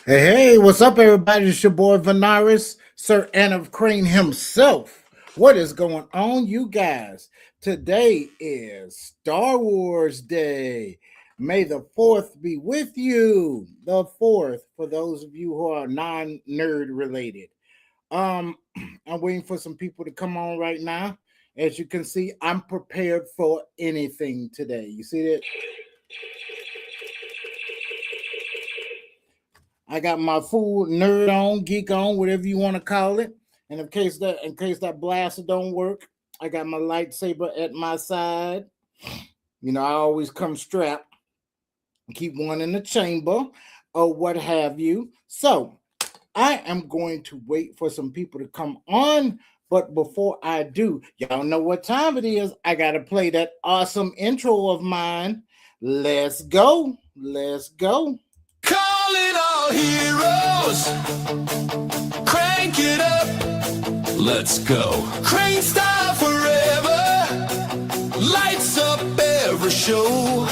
Hey, what's up, everybody? It's your boy Venaris, Sir Anna of Crane himself. What is going on, you guys? Today is Star Wars Day. May the 4th be with you. The 4th, for those of you who are non nerd related. Um, I'm waiting for some people to come on right now. As you can see, I'm prepared for anything today. You see that? I got my full nerd on, geek on, whatever you want to call it. And in case that blaster don't work, I got my lightsaber at my side. You know, I always come strapped, keep one in the chamber or what have you. So I am going to wait for some people to come on. But before I do, y'all know what time it is. I got to play that awesome intro of mine. Let's go. Let's go. Calling all heroes, crank it up, let's go. Crane style forever, lights up every show.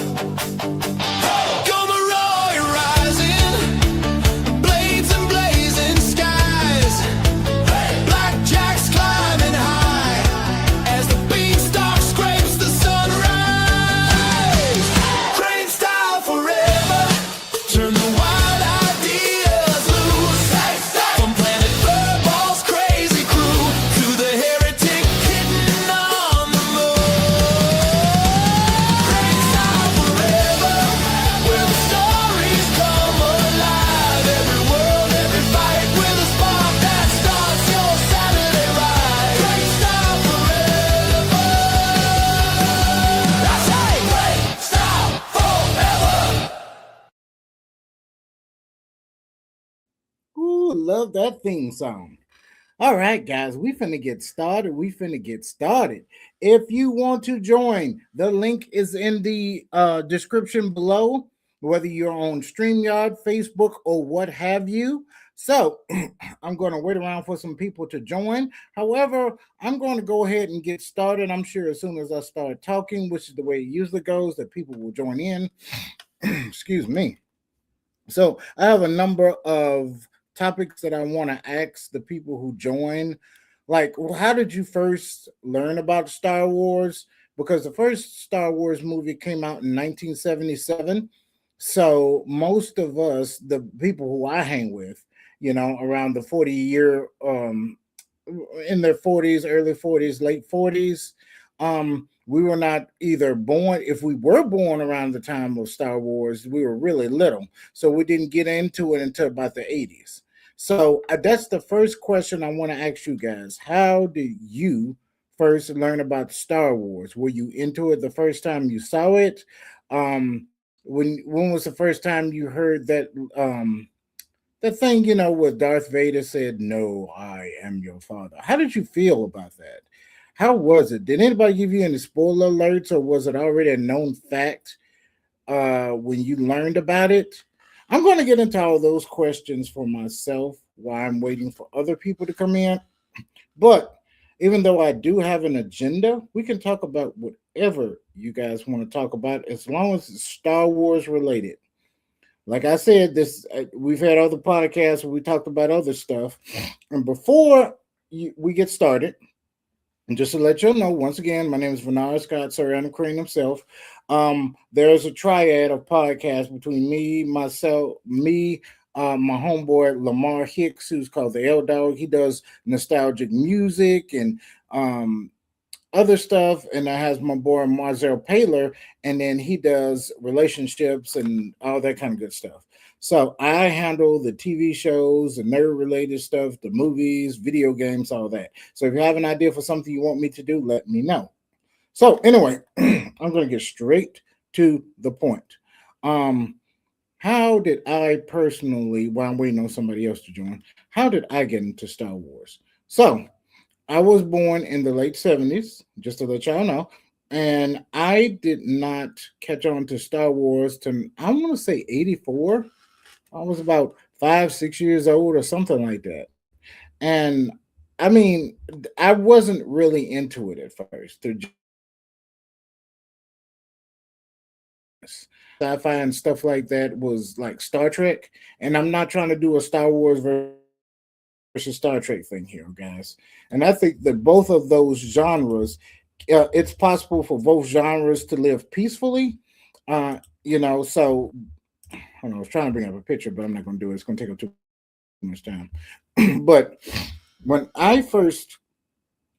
Gomeroy rising, blades and blazing skies. Blackjack's climbing high as the beanstalk scrapes the sunrise. Crane style forever, turn the wild ideas loose. From Planet Furball's crazy crew to the heretic hidden on the moon. Crane style forever, where the stories come alive. Every world, every fight with a spark that starts your Saturday ride. Crane style forever. I say crane style forever. Ooh, love that theme song. All right, guys, we finna get started. We finna get started. If you want to join, the link is in the description below, whether you're on StreamYard, Facebook, or what have you. So I'm going to wait around for some people to join. However, I'm going to go ahead and get started. I'm sure as soon as I start talking, which is the way it usually goes, that people will join in. Excuse me. So I have a number of topics that I want to ask the people who join. Like, well, how did you first learn about Star Wars? Because the first Star Wars movie came out in 1977. So most of us, the people who I hang with, around the 40-year, in their 40s, early 40s, late 40s, we were not either born, if we were born around the time of Star Wars, we were really little. So we didn't get into it until about the 80s. So that's the first question I want to ask you guys. How did you first learn about Star Wars? Were you into it the first time you saw it? When was the first time you heard that thing, where Darth Vader said, "No, I am your father"? How did you feel about that? How was it? Did anybody give you any spoiler alerts, or was it already a known fact when you learned about it? I'm going to get into all those questions for myself while I'm waiting for other people to come in. But even though I do have an agenda, we can talk about whatever you guys want to talk about as long as it's Star Wars related. Like I said, this we've had other podcasts where we talked about other stuff. And before we get started, and just to let you know, once again, my name is Bernard Scott, Sir Anna Crane himself. There's a triad of podcasts between my homeboy Lamar Hicks, who's called the L Dog. He does nostalgic music and other stuff, and I has my boy Marzel Paler, and then he does relationships and all that kind of good stuff. So I handle the TV shows, the nerd related stuff, the movies, video games, all that. So if you have an idea for something you want me to do, let me know. So anyway, I'm going to get straight to the point. Um, how did I personally, while I'm waiting on somebody else to join, how did I get into Star Wars? So I was born in the late 70s, just to let y'all know. And I did not catch on to Star Wars to, I want to say 84. I was about 5, 6 years old or something like that. And I mean, I wasn't really into it at first, to just be honest. sci-fi and stuff like that was like Star Trek. And I'm not trying to do a Star Wars versus Star Trek thing here, guys. And I think that both of those genres, it's possible for both genres to live peacefully. So hold on, I was trying to bring up a picture, but I'm not going to do it. It's going to take up too much time. But when I first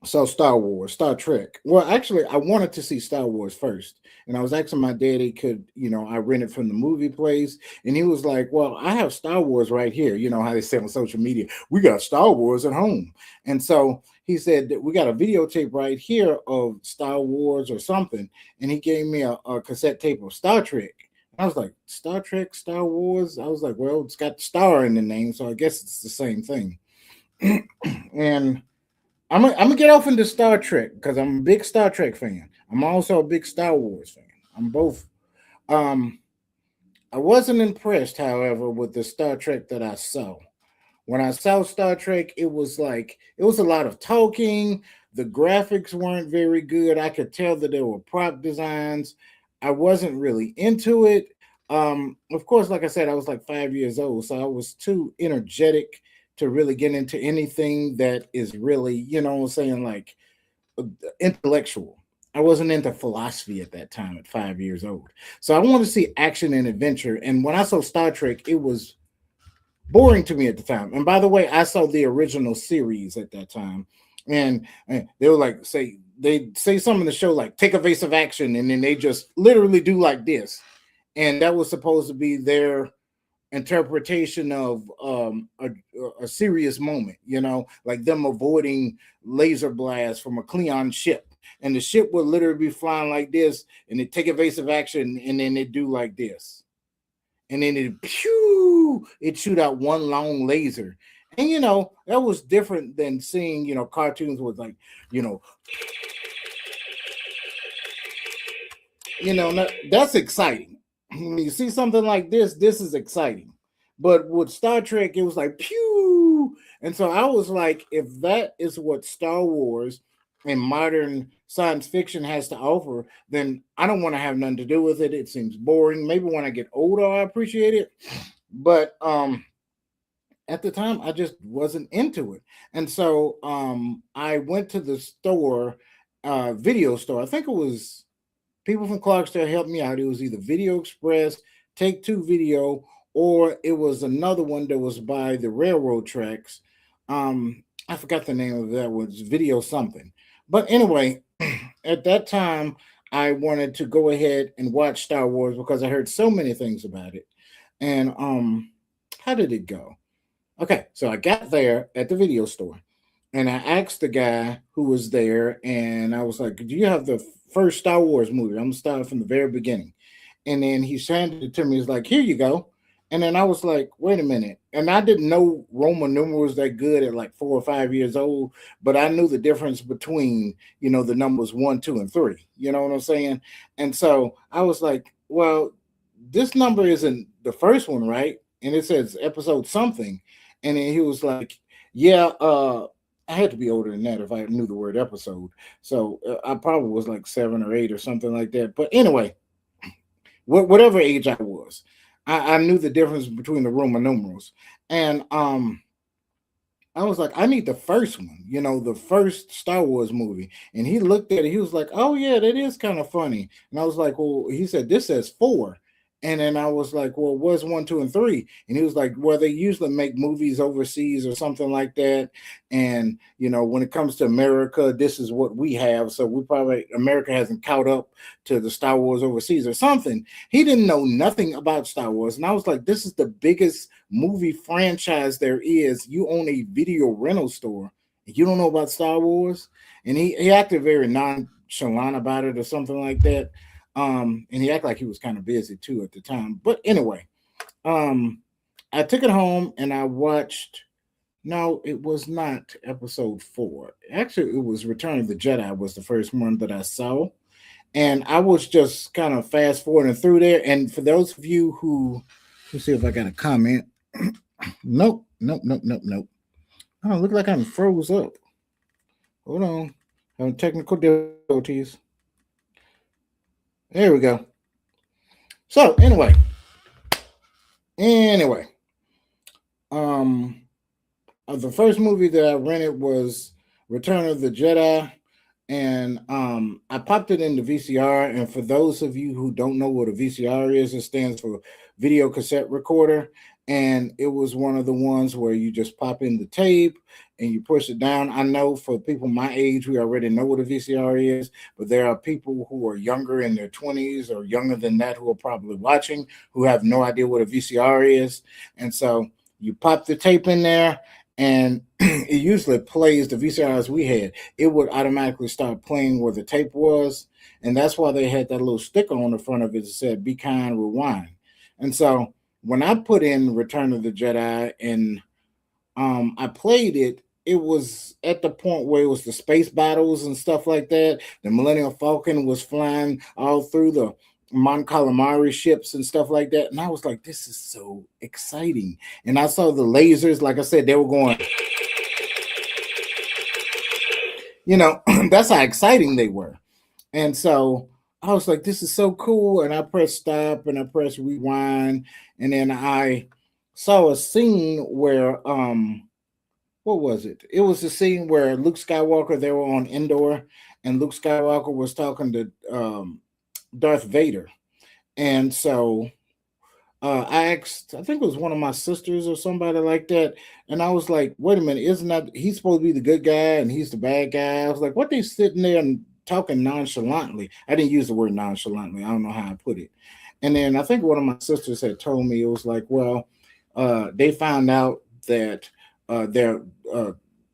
saw Star Wars, Star Trek. Well, actually, I wanted to see Star Wars first, and I was asking my daddy, I rent it from the movie place, and he was like, "Well, I have Star Wars right here. You know how they say on social media, we got Star Wars at home." And so he said that we got a videotape right here of Star Wars or something, and he gave me a cassette tape of Star Trek. I was like, Star Trek, Star Wars. I was like, well, it's got star in the name, so I guess it's the same thing. And I'm gonna get off into Star Trek because I'm a big Star Trek fan. I'm also a big Star Wars fan. I'm both. Um, I wasn't impressed, however, with the Star Trek that I saw. When I saw Star Trek, it was like it was a lot of talking. The graphics weren't very good. I could tell that there were prop designs. I wasn't really into it. Of course, like I said, I was like 5 years old, so I was too energetic to really get into anything that is really, what I'm saying, like uh, intellectual. I wasn't into philosophy at that time at 5 years old. So I wanted to see action and adventure. And when I saw Star Trek, it was boring to me at the time. And by the way, I saw the original series at that time, and they were like they say something in the show like take evasive action, and then they just literally do like this, and that was supposed to be their interpretation of a serious moment, like them avoiding laser blasts from a Klingon ship. And the ship would literally be flying like this, and they take evasive action, and then they do like this, and then it shoot out one long laser. And that was different than seeing cartoons with like you know that's exciting. When you see something like this is exciting. But with Star Trek, it was like pew, and so I was like, if that is what Star Wars and modern science fiction has to offer, then I don't want to have nothing to do with it. It seems boring. Maybe when I get older, I appreciate it, but at the time, I just wasn't into it, and so I went to the store, video store. I think it was people from Clarksdale helped me out. It was either Video Express, Take Two Video, or it was another one that was by the railroad tracks. I forgot the name of that was Video something. But anyway, at that time, I wanted to go ahead and watch Star Wars because I heard so many things about it. And how did it go? Okay, so I got there at the video store, and I asked the guy who was there, and I was like, "Do you have the first Star Wars movie? I'm gonna start from the very beginning." And then he handed it to me. He's like, "Here you go." And then I was like, "Wait a minute." And I didn't know Roman numerals that good at like 4 or 5 years old, but I knew the difference between the numbers one, two, and three. You know what I'm saying? And so I was like, "Well, this number isn't the first one, right?" And it says episode something. And then he was like, "Yeah, I had to be older than that if I knew the word episode. So I probably was like 7 or 8 or something like that. But anyway, whatever age I was, I knew the difference between the Roman numerals. And I was like, I need the first one, the first Star Wars movie. And he looked at it, he was like, "Oh yeah, that is kind of funny." And I was like, "Well," he said, "this says four." And then I was like, "Well, what's one, two, and three?" And he was like, "Well, they usually make movies overseas or something like that. And when it comes to America, this is what we have. So we probably America hasn't caught up to the Star Wars overseas or something." He didn't know nothing about Star Wars. And I was like, "This is the biggest movie franchise there is. You own a video rental store. And you don't know about Star Wars?" And he acted very nonchalant about it or something like that. And he acted like he was kind of busy too at the time. But anyway, um, I took it home and I watched. No, it was not episode four. Actually, it was Return of the Jedi was the first one that I saw, and I was just kind of fast forwarding through there. And for those of you who, let's see if I got a comment. Nope, nope, nope, nope, nope. Oh, look like I'm froze up. Hold on, having technical difficulties. There we go. So anyway, um, the first movie that I rented was Return of the Jedi, and I popped it in the VCR. And for those of you who don't know what a VCR is, it stands for video cassette recorder. And it was one of the ones where you just pop in the tape and you push it down. I know for people my age, we already know what a VCR is, but there are people who are younger in their 20s or younger than that who are probably watching who have no idea what a VCR is. And so you pop the tape in there, and it usually plays the VCRs we had. It would automatically start playing where the tape was, and that's why they had that little sticker on the front of it that said "Be kind, rewind." And so when I put in Return of the Jedi and I played it, it was at the point where it was the space battles and stuff like that. The Millennium Falcon was flying all through the Mon Calamari ships and stuff like that. And I was like, this is so exciting. And I saw the lasers, like I said, they were going, that's how exciting they were. And so I was like, this is so cool. And I pressed stop and I pressed rewind. And then I saw a scene where what was it? It was the scene where Luke Skywalker, they were on Endor, and Luke Skywalker was talking to Darth Vader. And so I asked, I think it was one of my sisters or somebody like that, and I was like, "Wait a minute, isn't that he's supposed to be the good guy and he's the bad guy?" I was like, "What they sitting there and talking nonchalantly?" I didn't use the word nonchalantly. I don't know how I put it. And then I think one of my sisters had told me it was like, "Well, they found out that they're."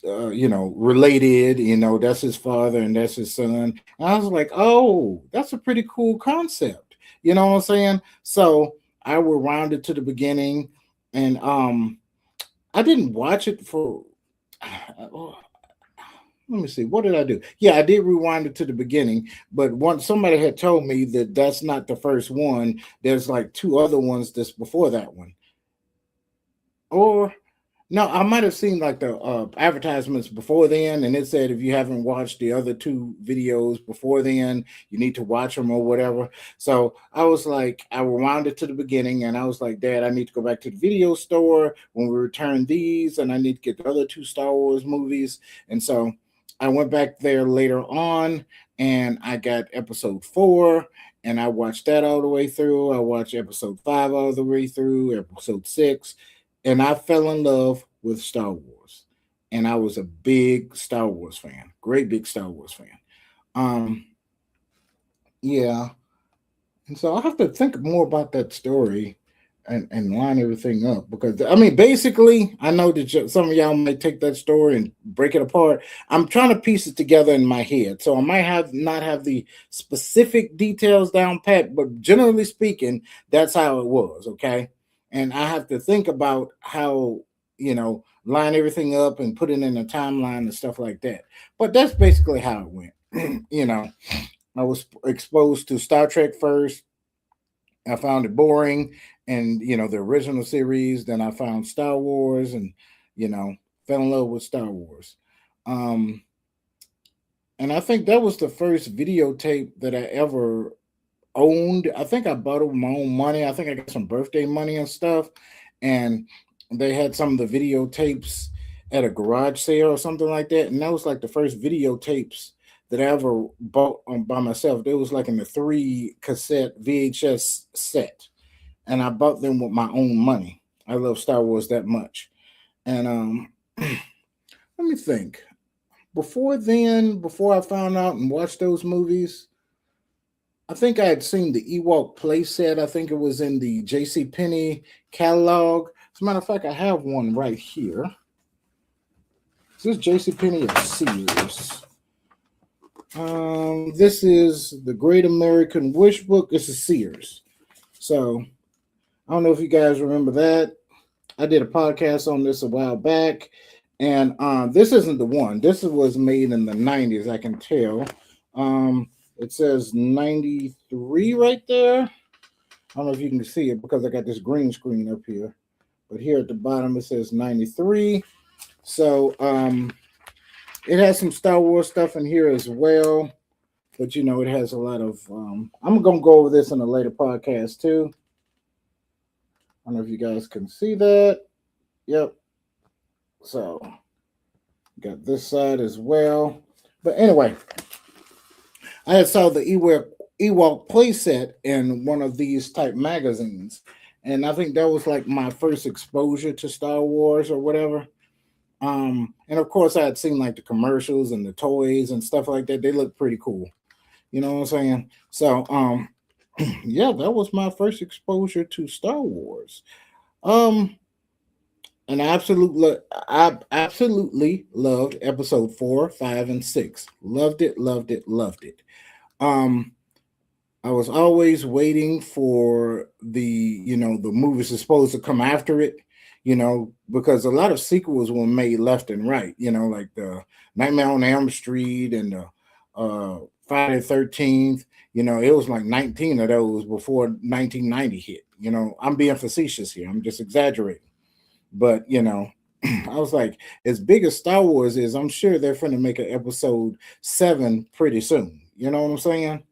Related. That's his father and that's his son. And I was like, "Oh, that's a pretty cool concept." You know what I'm saying? So I rewound it to the beginning, and I didn't watch it for. Let me see. What did I do? Yeah, I did rewind it to the beginning, but once somebody had told me that that's not the first one. There's like two other ones that's before that one, or no, I might have seen like the advertisements before then, and it said if you haven't watched the other two videos before then, you need to watch them or whatever. So I was like, I rewound it to the beginning, and I was like, Dad, I need to go back to the video store when we return these, and I need to get the other two Star Wars movies. And so I went back there later on, and I got episode 4. And I watched that all the way through. I watched episode 5 all the way through, episode 6, and I fell in love with Star Wars. And I was a big Star Wars fan, great big Star Wars fan. Um, yeah, and so I have to think more about that story and line everything up because I mean, basically, I know that some of y'all might take that story and break it apart. I'm trying to piece it together in my head, so I might have not have the specific details down pat, but generally speaking, that's how it was. Okay, and I have to think about how line everything up and put it in a timeline and stuff like that. But that's basically how it went. I was exposed to Star Trek first. I found it boring, and the original series. Then I found Star Wars, and you know fell in love with Star Wars. Um, and I think that was the first videotape that I ever owned. I think I bought it with my own money. I think I got some birthday money and stuff, and they had some of the videotapes at a garage sale or something like that. And that was like the first videotapes that I ever bought by myself. They was like in the 3 cassette VHS set, and I bought them with my own money. I love Star Wars that much. And let me think. Before then, before I found out and watched those movies, I think I had seen the Ewok playset. I think it was in the J.C. Penney catalog. As a matter of fact, I have one right here. Is this J.C. Penney or Sears? This is the Great American Wish Book. This is Sears. So I don't know if you guys remember that. I did a podcast on this a while back, and this isn't the one. This was made in the 90s, I can tell. It says 93 right there. I don't know if you can see it because I got this green screen up here. But here at the bottom, it says 93. So it has some Star Wars stuff in here as well. but it has a lot of. I'm gonna go over this in a later podcast too. I don't know if you guys can see that. Yep. So got this side as well. But anyway, I had saw the Ewok playset in one of these type magazines, and I think that was like my first exposure to Star Wars or whatever. And of course, I had seen like the commercials and the toys and stuff like that. They look pretty cool. You know what I'm saying? So, yeah, that was my first exposure to Star Wars. Um, and I absolutely loved episode 4, 5, and 6. Loved it, loved it, loved it. Um, I was always waiting for the movies are supposed to come after it, because a lot of sequels were made left and right, like the Nightmare on Elm Street and the Friday the 13th. It was like 19 of those before 1990 hit. I'm being facetious here. I'm just exaggerating. But, I was like, as big as Star Wars is, I'm sure they're going to make an episode 7 pretty soon. You know what I'm saying?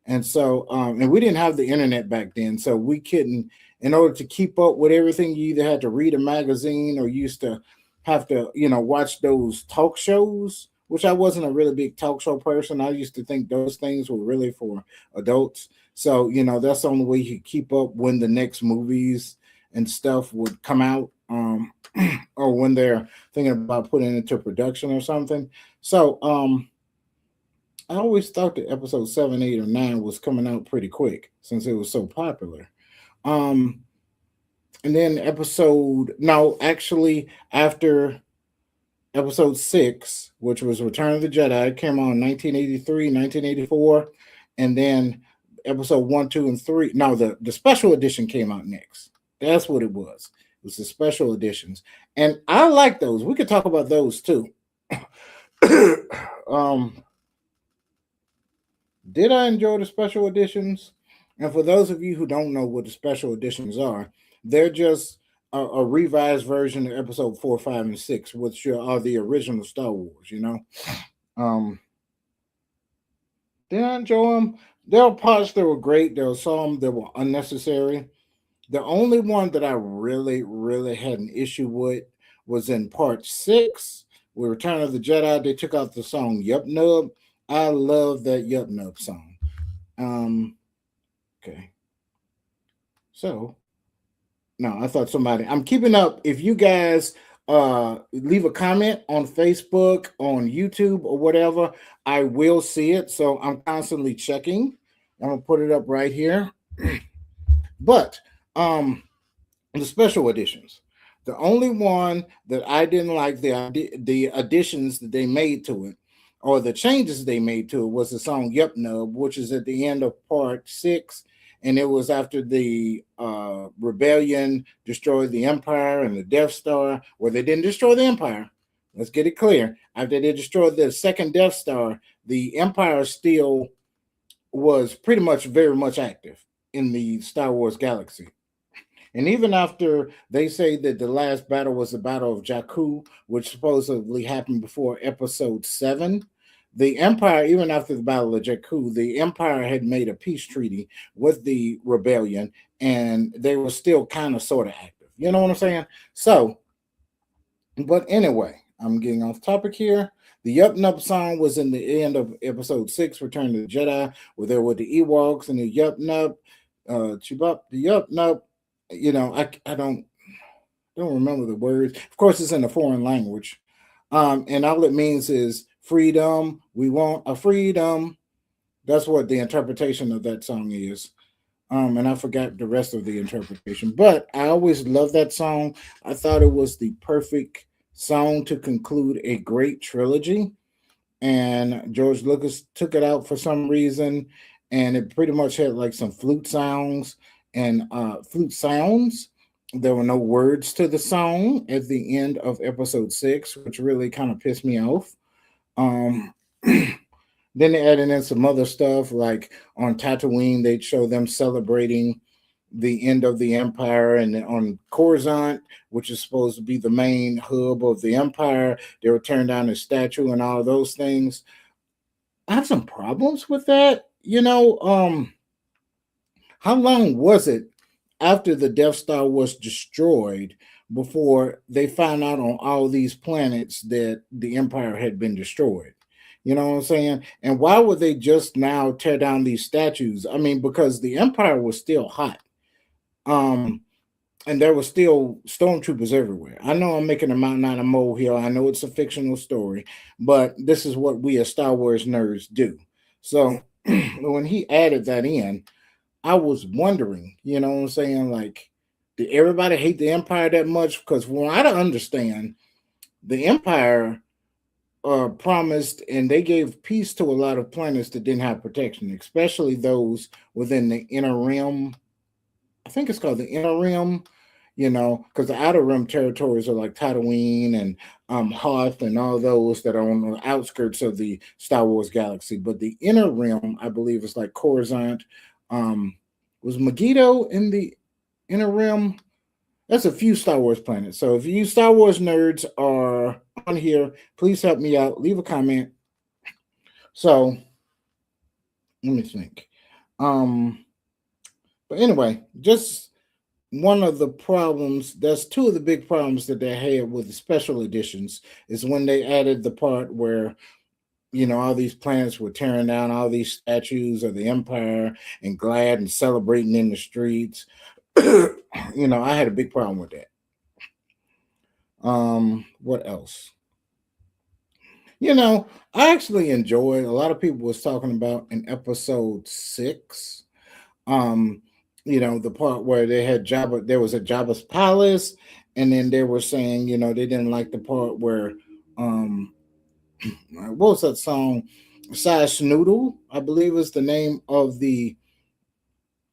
And so, and we didn't have the internet back then, so we couldn't. In order to keep up with everything, you either had to read a magazine or used to have to, watch those talk shows. Which I wasn't a really big talk show person. I used to think those things were really for adults. So, that's the only way you could keep up when the next movies and stuff would come out, or when they're thinking about putting it into production or something. So, I always thought that episode 7, 8, or 9 was coming out pretty quick since it was so popular. Um, and then episode no, actually after episode 6, which was Return of the Jedi, it came on 1983, 1984, and then episode 1, 2, and 3. No, the special edition came out next. That's what it was. It was the special editions, and I like those. We could talk about those too. um, Did I enjoy the special editions? And for those of you who don't know what the special editions are, they're just a revised version of episode 4, 5, and 6, which are the original Star Wars. Um, did I enjoy them? There were parts that were great. There were some that were unnecessary. The only one that I really, really had an issue with was in part 6, with Return of the Jedi. They took out the song Yup Nub. I love that Yup Nub song. Um, okay. So, no, I thought somebody, I'm keeping up. If you guys leave a comment on Facebook, on YouTube, or whatever, I will see it. So I'm constantly checking. I'm gonna put it up right here. But the special editions. The only one that I didn't like the additions that they made to it, or the changes they made to it, was the song "Yup Nub," which is at the end of part 6, and it was after the rebellion destroyed the Empire and the Death Star. Well, they didn't destroy the Empire. Let's get it clear. After they destroyed the second Death Star, the Empire still was pretty much very much active in the Star Wars galaxy. And even after they say that the last battle was the Battle of Jakku, which supposedly happened before episode 7, the Empire, even after the Battle of Jakku, the Empire had made a peace treaty with the rebellion, and they were still kind of sort of active. You know what I'm saying? So, but anyway, I'm getting off topic here. The Yup Nup song was in the end of episode 6, Return to the Jedi, where there were the Ewoks and the Yup Nup, Chewbacca, the Yup Nup. I don't remember the words. Of course, it's in a foreign language, and all it means is freedom. We want a freedom. That's what the interpretation of that song is. And I forgot the rest of the interpretation, but I always loved that song. I thought it was the perfect song to conclude a great trilogy, and George Lucas took it out for some reason, and it pretty much had like some flute sounds and flute sounds. There were no words to the song at the end of episode 6, which really kind of pissed me off. Um, then they added in some other stuff, like on Tatooine, they'd show them celebrating the end of the Empire, and then on Coruscant, which is supposed to be the main hub of the Empire, they would turn down a statue and all of those things. I have some problems with that. How long was it after the Death Star was destroyed before they found out on all these planets that the Empire had been destroyed? You know what I'm saying? And why would they just now tear down these statues? I mean, because the Empire was still hot. Um, and there were still stormtroopers everywhere. I know I'm making a mountain out of molehill. I know it's a fictional story, but this is what we as Star Wars nerds do. So when he added that in, I was wondering, you know what I'm saying? Like, did everybody hate the Empire that much? Because from what I don't understand, the Empire promised and they gave peace to a lot of planets that didn't have protection, especially those within the inner rim. I think it's called the inner rim, because the outer rim territories are like Tatooine and Hoth and all those that are on the outskirts of the Star Wars galaxy. But the inner rim, I believe, is like Coruscant. Um, was Megiddo in the inner rim? That's a few Star Wars planets. So if you Star Wars nerds are on here, please help me out. Leave a comment. So let me think. Um, but anyway, just one of the problems, that's two of the big problems that they had with the special editions is when they added the part where all these planets were tearing down all these statues of the empire and glad and celebrating in the streets. I had a big problem with that. What else? I actually enjoyed, a lot of people was talking about in episode 6, um the part where they had Jabba, there was a Jabba's palace, and then they were saying, they didn't like the part where um what was that song, Sash Noodle, I believe is the name of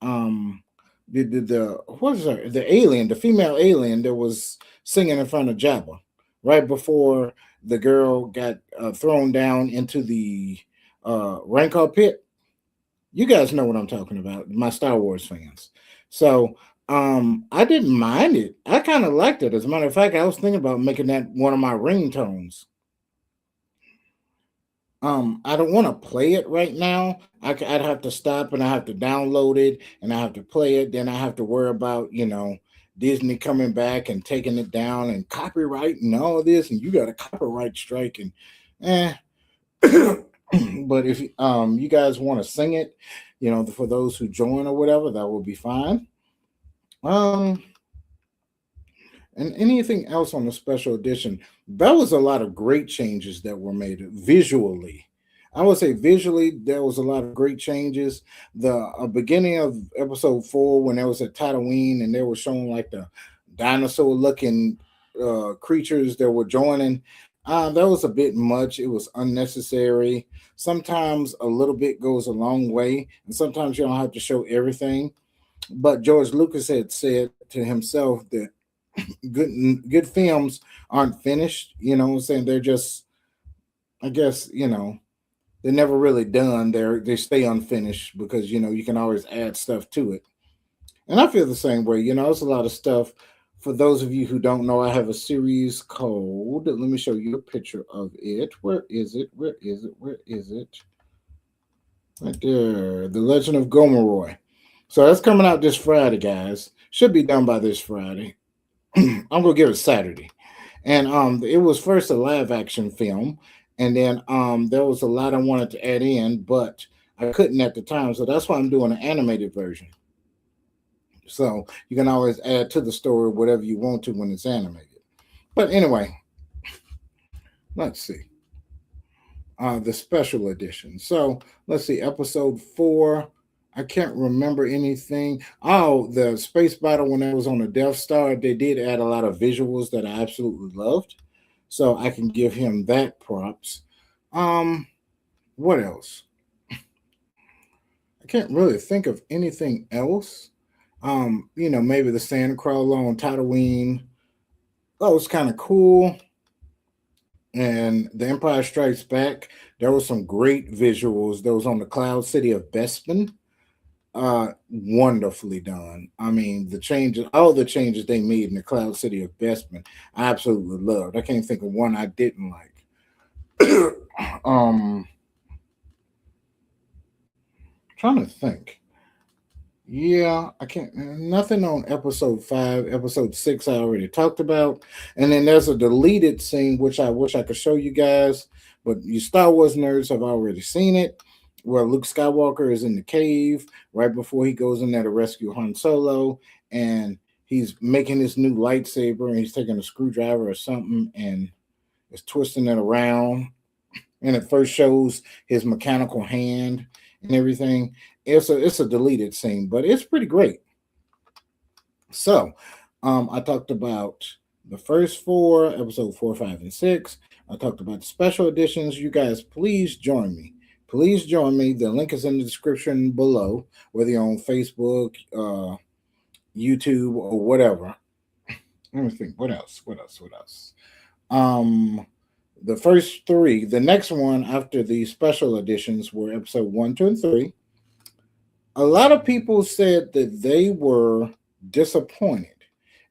um the what is her, the alien, the female alien that was singing in front of Jabba right before the girl got thrown down into the Rancor pit. You guys know what I'm talking about, my Star Wars fans. So I didn't mind it. I kind of liked it. As a matter of fact, I was thinking about making that one of my ringtones. I don't want to play it right now. I'd have to stop and I have to download it and I have to play it. Then I have to worry about, Disney coming back and taking it down and copyright and all this, and you got a copyright strike and eh. But if you guys want to sing it, for those who join or whatever, that will be fine. Um, and anything else on the special edition, that was a lot of great changes that were made visually. I would say visually there was a lot of great changes. The beginning of episode 4, when there was a Tatooine and they were showing like the dinosaur looking creatures that were joining, that was a bit much. It was unnecessary. Sometimes a little bit goes a long way, and sometimes you don't have to show everything. But George Lucas had said to himself that good films aren't finished. You know what I'm saying? They're just, I guess, they're never really done. They stay unfinished because you can always add stuff to it. And I feel the same way. It's a lot of stuff. For those of you who don't know, I have a series called. Let me show you a picture of it. Where is it? Where is it? Where is it? Right there. The Legend of Gomeroy. So that's coming out this Friday, guys. Should be done by this Friday. I'm gonna give it Saturday. And it was first a live action film, and then there was a lot I wanted to add in, but I couldn't at the time. So that's why I'm doing an animated version. So you can always add to the story whatever you want to when it's animated. But anyway, let's see. The special edition. So let's see, episode 4. I can't remember anything. Oh, the space battle when I was on the Death Star, they did add a lot of visuals that I absolutely loved. So I can give him that props. Um, what else? I can't really think of anything else. Maybe the Sandcrawler on Tatooine. That was kind of cool. And The Empire Strikes Back. There was some great visuals. That was on the Cloud City of Bespin. Wonderfully done. I mean, the changes, all the changes they made in the Cloud City of Bespin, I absolutely loved. I can't think of one I didn't like. um, Trying to think. Yeah, I can't. Nothing on episode 5. Episode 6, I already talked about, and then there's a deleted scene which I wish I could show you guys, but you Star Wars nerds have already seen it, where Luke Skywalker is in the cave right before he goes in there to rescue Han Solo, and he's making this new lightsaber, and he's taking a screwdriver or something, and is twisting it around, and it first shows his mechanical hand and everything. It's a deleted scene, but it's pretty great. So, I talked about the first four, episode 4, 5, and 6. I talked about the special editions. You guys, please join me. Please join me. The link is in the description below, whether you're on Facebook, YouTube, or whatever. Let me think. What else? What else? What else? Um, the first three. The next one after the special editions were episode 1, 2, and 3. A lot of people said that they were disappointed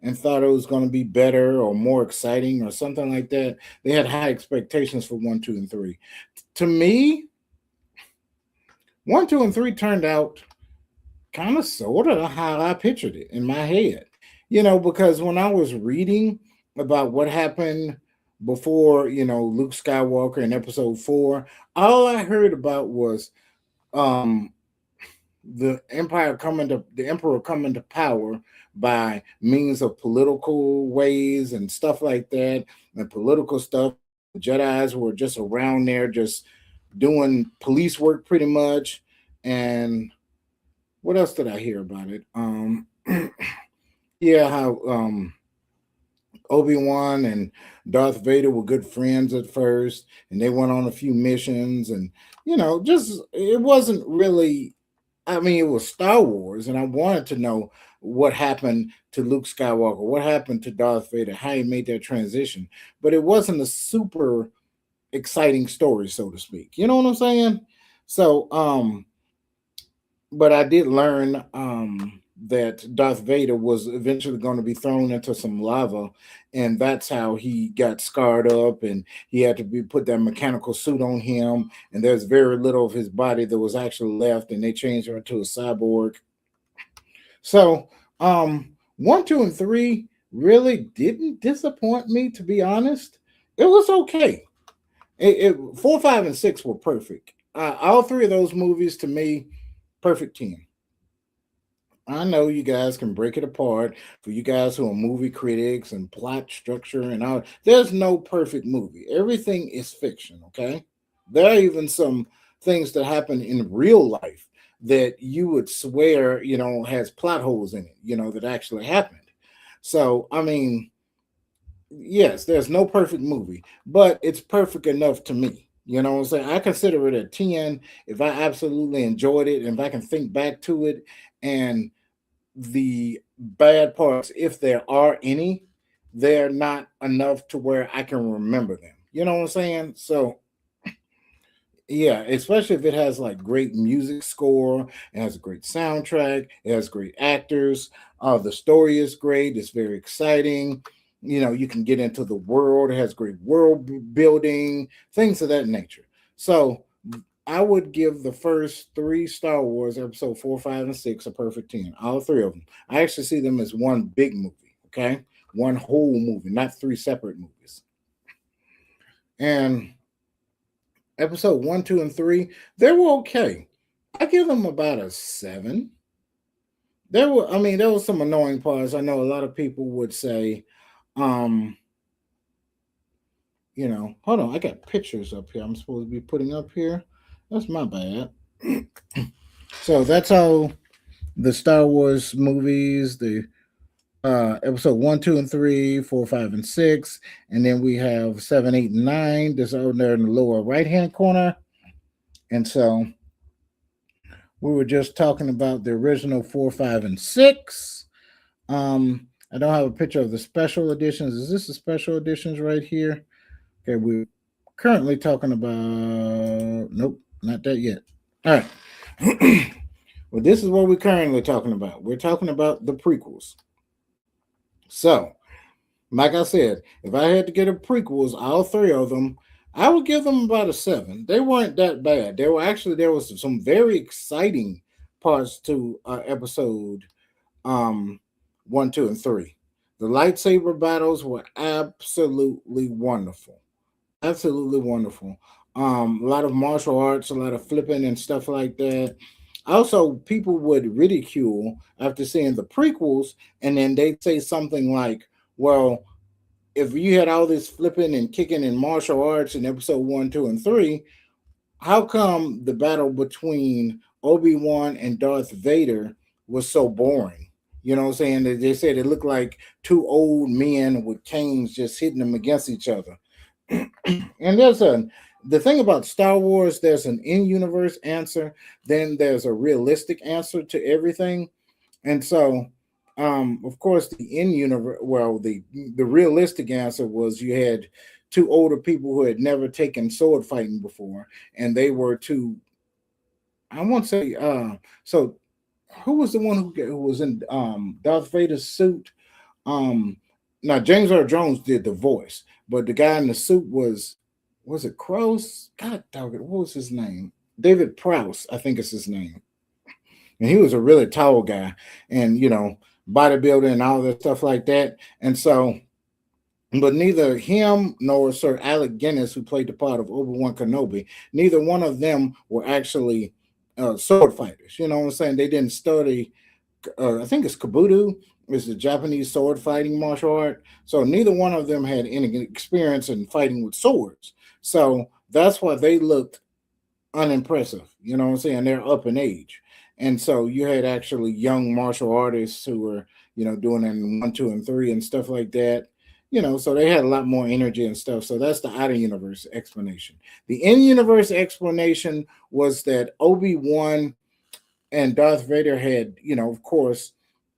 and thought it was going to be better or more exciting or something like that. They had high expectations for 1, 2, and 3. To me, 1, 2, and 3 turned out kind of sort of how I pictured it in my head. Because when I was reading about what happened before, Luke Skywalker in episode 4, all I heard about was um the emperor coming to power by means of political ways and stuff like that, and political stuff. The Jedi's were just around there, just doing police work pretty much. And what else did I hear about it? Yeah, how Obi-Wan and Darth Vader were good friends at first, and they went on a few missions, and just it wasn't really. I mean, it was Star Wars, and I wanted to know what happened to Luke Skywalker, what happened to Darth Vader, how he made that transition. But it wasn't a super exciting story, so to speak. You know what I'm saying? So, but I did learn that Darth Vader was eventually going to be thrown into some lava, and that's how he got scarred up, and he had to be put that mechanical suit on him, and there's very little of his body that was actually left, and they changed her into a cyborg. So, 1, 2, and 3 really didn't disappoint me, to be honest. It was okay. 4, 5, and 6 were perfect. All three of those movies to me, perfect 10. I know you guys can break it apart for you guys who are movie critics and plot structure and all. There's no perfect movie. Everything is fiction, okay? There are even some things that happen in real life that you would swear, has plot holes in it, that actually happened. So, I mean, yes, there's no perfect movie, but it's perfect enough to me. You know what I'm saying? I consider it a 10 if I absolutely enjoyed it and if I can think back to it, and the bad parts, if there are any, they're not enough to where I can remember them. You know what I'm saying? So yeah, especially if it has like great music score, it has a great soundtrack, it has great actors, the story is great, it's very exciting. You can get into the world, it has great building, things of that nature. So I would give the first three Star Wars, episode 4, 5, and 6, a perfect 10. All three of them. I actually see them as one big movie, okay? One whole movie, not three separate movies. And episode 1, 2, and 3, they were okay. I give them about a 7. There were some annoying parts. I know a lot of people would say, um, hold on, I got pictures up here I'm supposed to be putting up here. That's my bad. So that's all the Star Wars movies, the episode 1, 2, and 3, 4, 5, and 6, and then we have 7, 8, and 9. This over there in the lower right hand corner. And so we were just talking about the original 4, 5, and 6. I don't have a picture of the special editions. Is this the special editions right here? Okay, we're currently talking about. Nope, not that yet. All right. Well, this is what we're currently talking about. We're talking about the prequels. So, like I said, if I had to get a prequels, all three of them, I would give them about a 7. They weren't that bad. There was some very exciting parts to episode um 1, 2, and 3. The lightsaber battles were absolutely wonderful. Absolutely wonderful. A lot of martial arts, a lot of flipping and stuff like that. Also, people would ridicule after seeing the prequels, and then they'd say something like, well, if you had all this flipping and kicking and martial arts in episode 1, 2, and 3, how come the battle between Obi-Wan and Darth Vader was so boring? You know what I'm saying? They said it looked like two old men with canes just hitting them against each other. And the thing about Star Wars, there's an in-universe answer, then there's a realistic answer to everything. And so, of course, the in universe, well, the realistic answer was you had two older people who had never taken sword fighting before, and they were two. I won't say. So, who was the one who was in Darth Vader's suit? Um, Now James Earl Jones did the voice, but the guy in the suit was it Krause? God dog it, what was his name? David Prowse, I think is his name, and he was a really tall guy, and bodybuilder and all that stuff like that. And so, but neither him nor Sir Alec Guinness, who played the part of Obi-Wan Kenobi, neither one of them were actually sword fighters. You know what I'm saying? They didn't study. I think it's Kabuto is the Japanese sword fighting martial art. So neither one of them had any experience in fighting with swords. So that's why they looked unimpressive. You know what I'm saying? They're up in age. And so you had actually young martial artists who were, doing it in 1, 2, and 3 and stuff like that. So they had a lot more energy and stuff. So that's the out of universe explanation. The in universe explanation was that Obi-Wan and Darth Vader had, of course,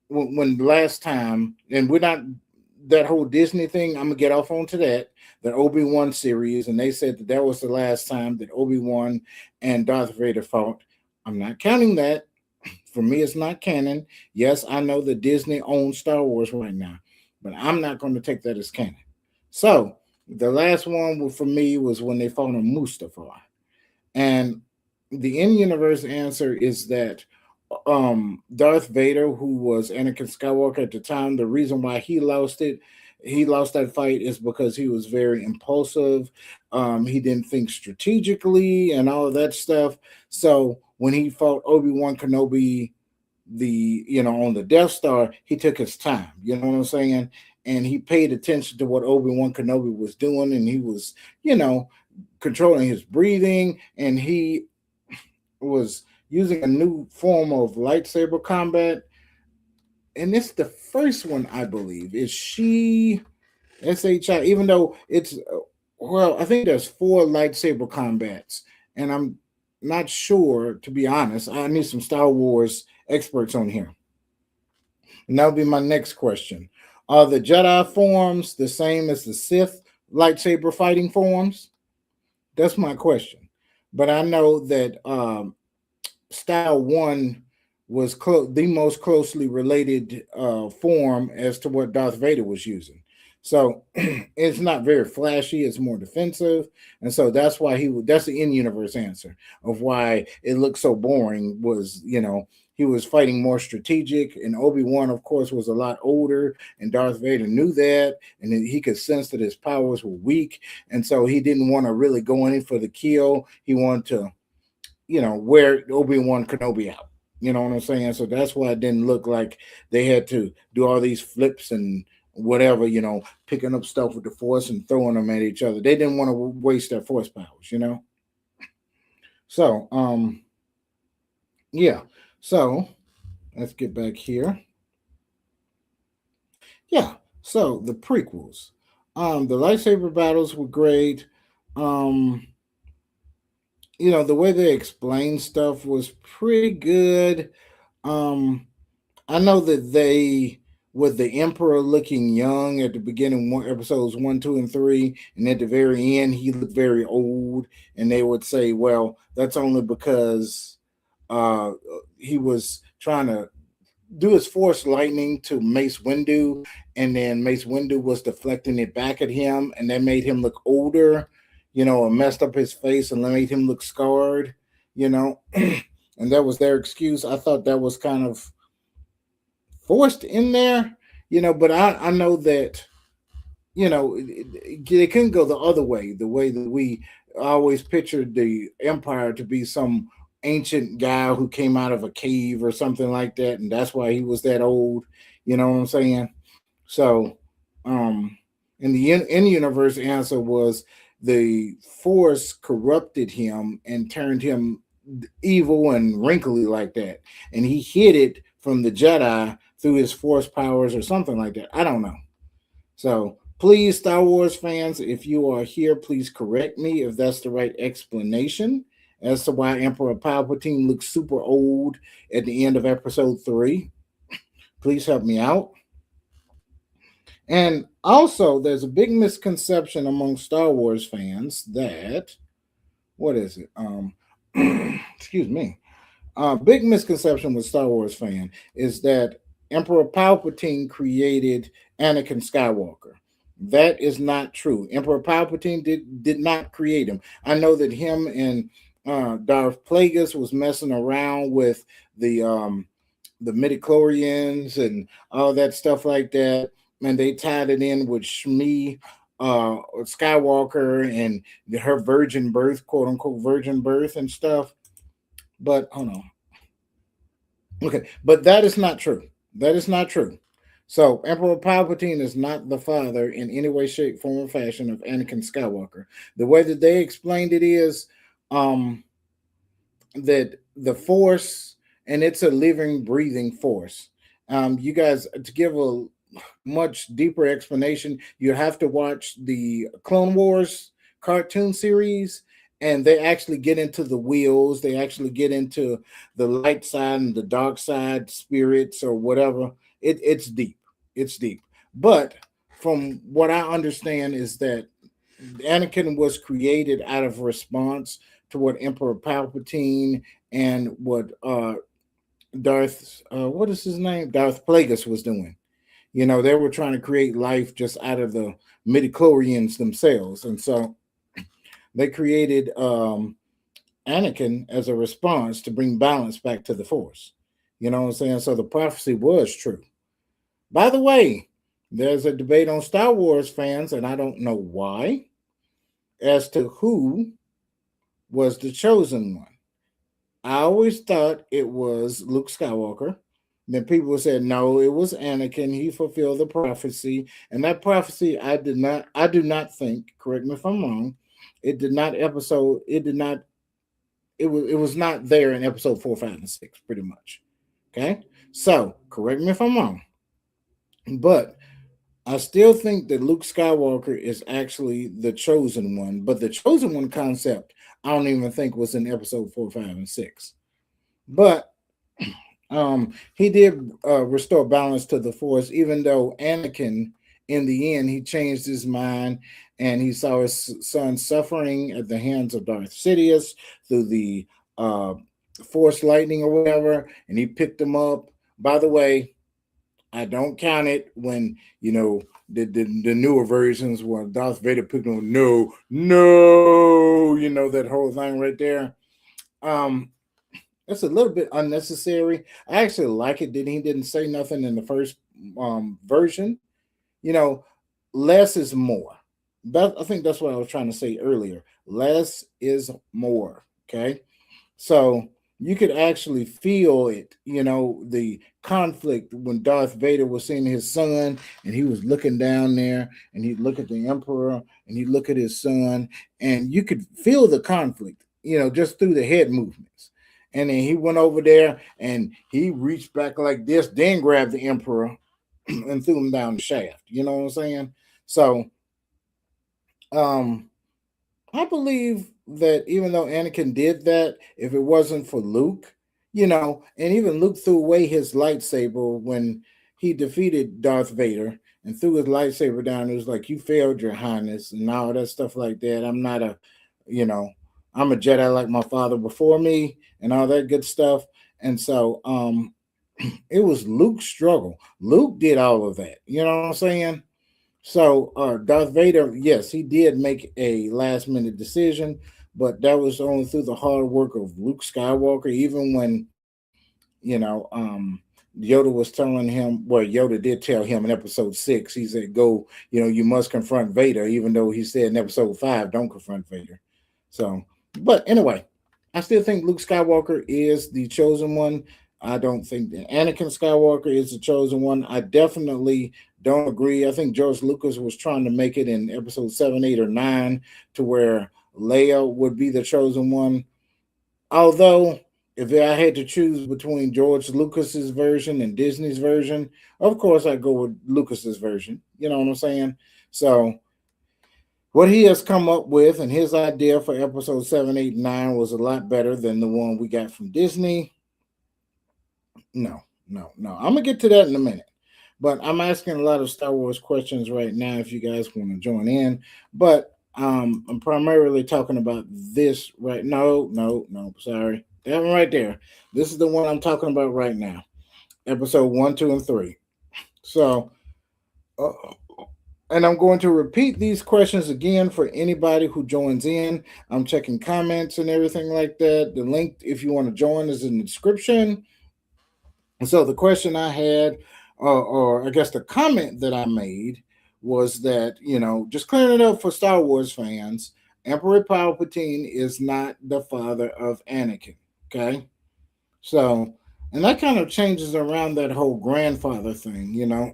when last time, and we're not that whole Disney thing. I'm gonna get off onto that, the Obi-Wan series, and they said that that was the last time that Obi-Wan and Darth Vader fought. I'm not counting that. For me, it's not canon. Yes, I know that Disney owns Star Wars right now, but I'm not going to take that as canon. So the last one for me was when they fought on Mustafar. And the in-universe answer is that Darth Vader, who was Anakin Skywalker at the time, the reason why he lost that fight is because he was very impulsive. He didn't think strategically and all of that stuff. So when he fought Obi-Wan Kenobi, on the Death Star, he took his time. You know what I'm saying? And he paid attention to what Obi-Wan Kenobi was doing, and he was, you know, controlling his breathing, and he was using a new form of lightsaber combat. And it's the first one, I believe. Is she SHI? Even though it's well, I think there's four lightsaber combats, and I'm not sure, to be honest. I need some Star Wars experts on here. And that would be my next question. Are the Jedi forms the same as the Sith lightsaber fighting forms? That's my question. But I know that Style One was the most closely related form as to what Darth Vader was using. So it's not very flashy; it's more defensive, and so that's why he would. That's the in-universe answer of why it looked so boring. Was he was fighting more strategic, and Obi-Wan, of course, was a lot older, and Darth Vader knew that, and he could sense that his powers were weak, and so he didn't want to really go in for the kill. He wanted to wear Obi-Wan Kenobi out. You know what I'm saying? So that's why it didn't look like they had to do all these flips and whatever, picking up stuff with the force and throwing them at each other. They didn't want to waste their force powers. So, yeah. So let's get back here. Yeah. So the prequels. The lightsaber battles were great. Um, the way they explained stuff was pretty good. Um, I know that they, with the Emperor looking young at the beginning, episodes 1, 2, and 3, and at the very end he looked very old, and they would say, "Well, that's only because uh, he was trying to do his Force lightning to Mace Windu, and then Mace Windu was deflecting it back at him, and that made him look older." and messed up his face and made him look scarred, you know, and that was their excuse. I thought that was kind of forced in there, but I know that, it couldn't go the other way, the way that we always pictured the empire to be some ancient guy who came out of a cave or something like that, and that's why he was that old. You know what I'm saying? So, um, in the in universe answer was the force corrupted him and turned him evil and wrinkly like that, and he hid it from the Jedi through his force powers or something like that. I don't know. So please, Star Wars fans, if you are here, please correct me if that's the right explanation as to why Emperor Palpatine looks super old at the end of Episode 3. Please help me out. And also, there's a big misconception among Star Wars fans that, what is it? Excuse me. Big misconception with Star Wars fan is that Emperor Palpatine created Anakin Skywalker. That is not true. Emperor Palpatine did not create him. I know that him and Darth Plagueis was messing around with the midichlorians and all that stuff like that, and they tied it in with Shmi Skywalker and her virgin birth, quote unquote virgin birth and stuff. But hold on. Okay, but that is not true. That is not true. So Emperor Palpatine is not the father in any way, shape, form, or fashion of Anakin Skywalker. The way that they explained it is um, that the Force, and it's a living, breathing force. You guys, to give a much deeper explanation, you have to watch the Clone Wars cartoon series, and they actually get into the wheels. They actually get into the light side and the dark side spirits or whatever. It's deep. It's deep. But from what I understand is that Anakin was created out of response to what Emperor Palpatine and what what is his name? Darth Plagueis was doing. They were trying to create life just out of the midichlorians themselves. And so they created Anakin as a response to bring balance back to the Force. You know what I'm saying? So the prophecy was true. By the way, there's a debate on Star Wars fans, and I don't know why, as to who was the chosen one. I always thought it was Luke Skywalker. Then people said no, it was Anakin. He fulfilled the prophecy, and that prophecy I do not think. Correct me if I'm wrong. It did not episode. It did not. It was not there in episode 4, 5, and 6. Pretty much. Okay. So correct me if I'm wrong, but I still think that Luke Skywalker is actually the chosen one. But the chosen one concept, I don't even think was in episode 4, 5, and 6. But he did restore balance to the Force, even though Anakin, in the end, he changed his mind and he saw his son suffering at the hands of Darth Sidious through the uh, Force lightning or whatever, and he picked him up. By the way, I don't count it when the newer versions where Darth Vader picked him up. No, no, that whole thing right there. Um, it's a little bit unnecessary. I actually like it that he didn't say nothing in the first version. You know, less is more. I think that's what I was trying to say earlier. Less is more. Okay. So you could actually feel it, the conflict when Darth Vader was seeing his son and he was looking down there and he'd look at the Emperor and he'd look at his son and you could feel the conflict, just through the head movements. And then he went over there and he reached back like this, then grabbed the Emperor and threw him down the shaft. You know what I'm saying? So, um, I believe that even though Anakin did that, if it wasn't for Luke, and even Luke threw away his lightsaber when he defeated Darth Vader and threw his lightsaber down. It was like, you failed, Your Highness, and all that stuff like that. You know, I'm a Jedi like my father before me, and all that good stuff. And so, it was Luke's struggle. Luke did all of that. You know what I'm saying? So Darth Vader, yes, he did make a last minute decision, but that was only through the hard work of Luke Skywalker. Even when Yoda was telling him, well, Yoda did tell him in episode six, he said, "Go, you must confront Vader," even though he said in episode five, "Don't confront Vader." So, but anyway, I still think Luke Skywalker is the chosen one. I don't think that Anakin Skywalker is the chosen one. I definitely don't agree. I think George Lucas was trying to make it in episode seven, eight, or nine to where Leia would be the chosen one. Although, if I had to choose between George Lucas's version and Disney's version, of course I'd go with Lucas's version. You know what I'm saying? So, what he has come up with and his idea for episode 7, 8, 9 was a lot better than the one we got from Disney. No, no, no. I'm going to get to that in a minute. But I'm asking a lot of Star Wars questions right now if you guys want to join in. But I'm primarily talking about this right. No, no, no. Sorry. That one right there. This is the one I'm talking about right now. Episode 1, 2, and 3. So, uh, and I'm going to repeat these questions again for anybody who joins in. I'm checking comments and everything like that. The link, if you want to join, is in the description. And so the question I had, or I guess the comment that I made, was that, just clearing it up for Star Wars fans, Emperor Palpatine is not the father of Anakin. Okay. So, and that kind of changes around that whole grandfather thing. Yeah,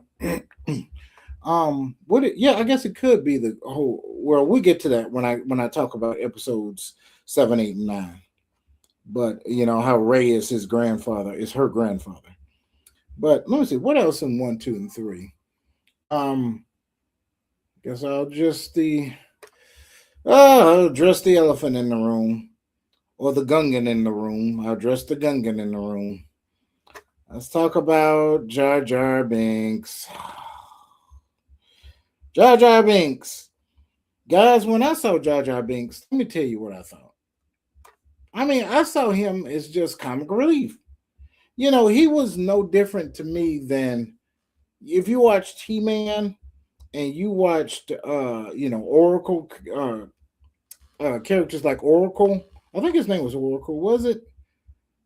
I guess it could be the whole. Well, we get to that when I talk about episodes 7, 8, and 9. But how Ray is his grandfather, is her grandfather. But let me see what else in 1, 2, and 3. Um, guess I'll address the elephant in the room, or the Gungan in the room. I'll address the Gungan in the room. Let's talk about Jar Jar Binks. Jar Jar Binks. Guys, when I saw Jar Jar Binks, let me tell you what I thought. I mean, I saw him as just comic relief. He was no different to me than if you watched He Man and you watched, Oracle, characters like Oracle. I think his name was Oracle, was it?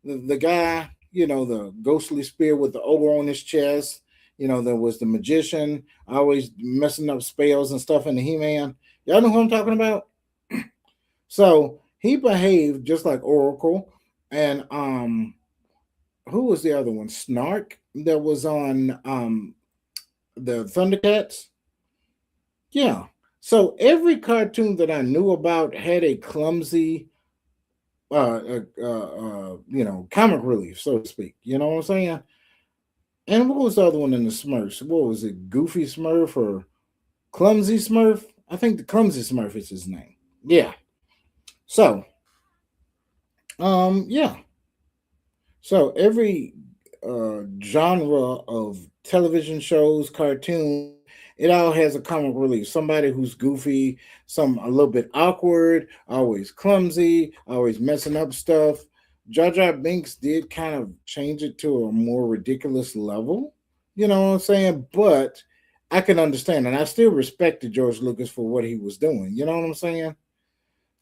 The guy, the ghostly spear with the ogre on his chest. There was the magician, always messing up spells and stuff in the He Man. Y'all know who I'm talking about? So he behaved just like Oracle. And who was the other one? Snark that was on the Thundercats. Yeah. So every cartoon that I knew about had a clumsy, comic relief, so to speak. You know what I'm saying? And what was the other one in the Smurfs? What was it? Goofy Smurf or Clumsy Smurf? I think the Clumsy Smurf is his name. Yeah. So, yeah. So every genre of television shows, cartoons, it all has a comic relief. Somebody who's goofy, some a little bit awkward, always clumsy, always messing up stuff. Jar Jar Binks did kind of change it to a more ridiculous level. You know what I'm saying? But I can understand, and I still respected George Lucas for what he was doing. You know what I'm saying?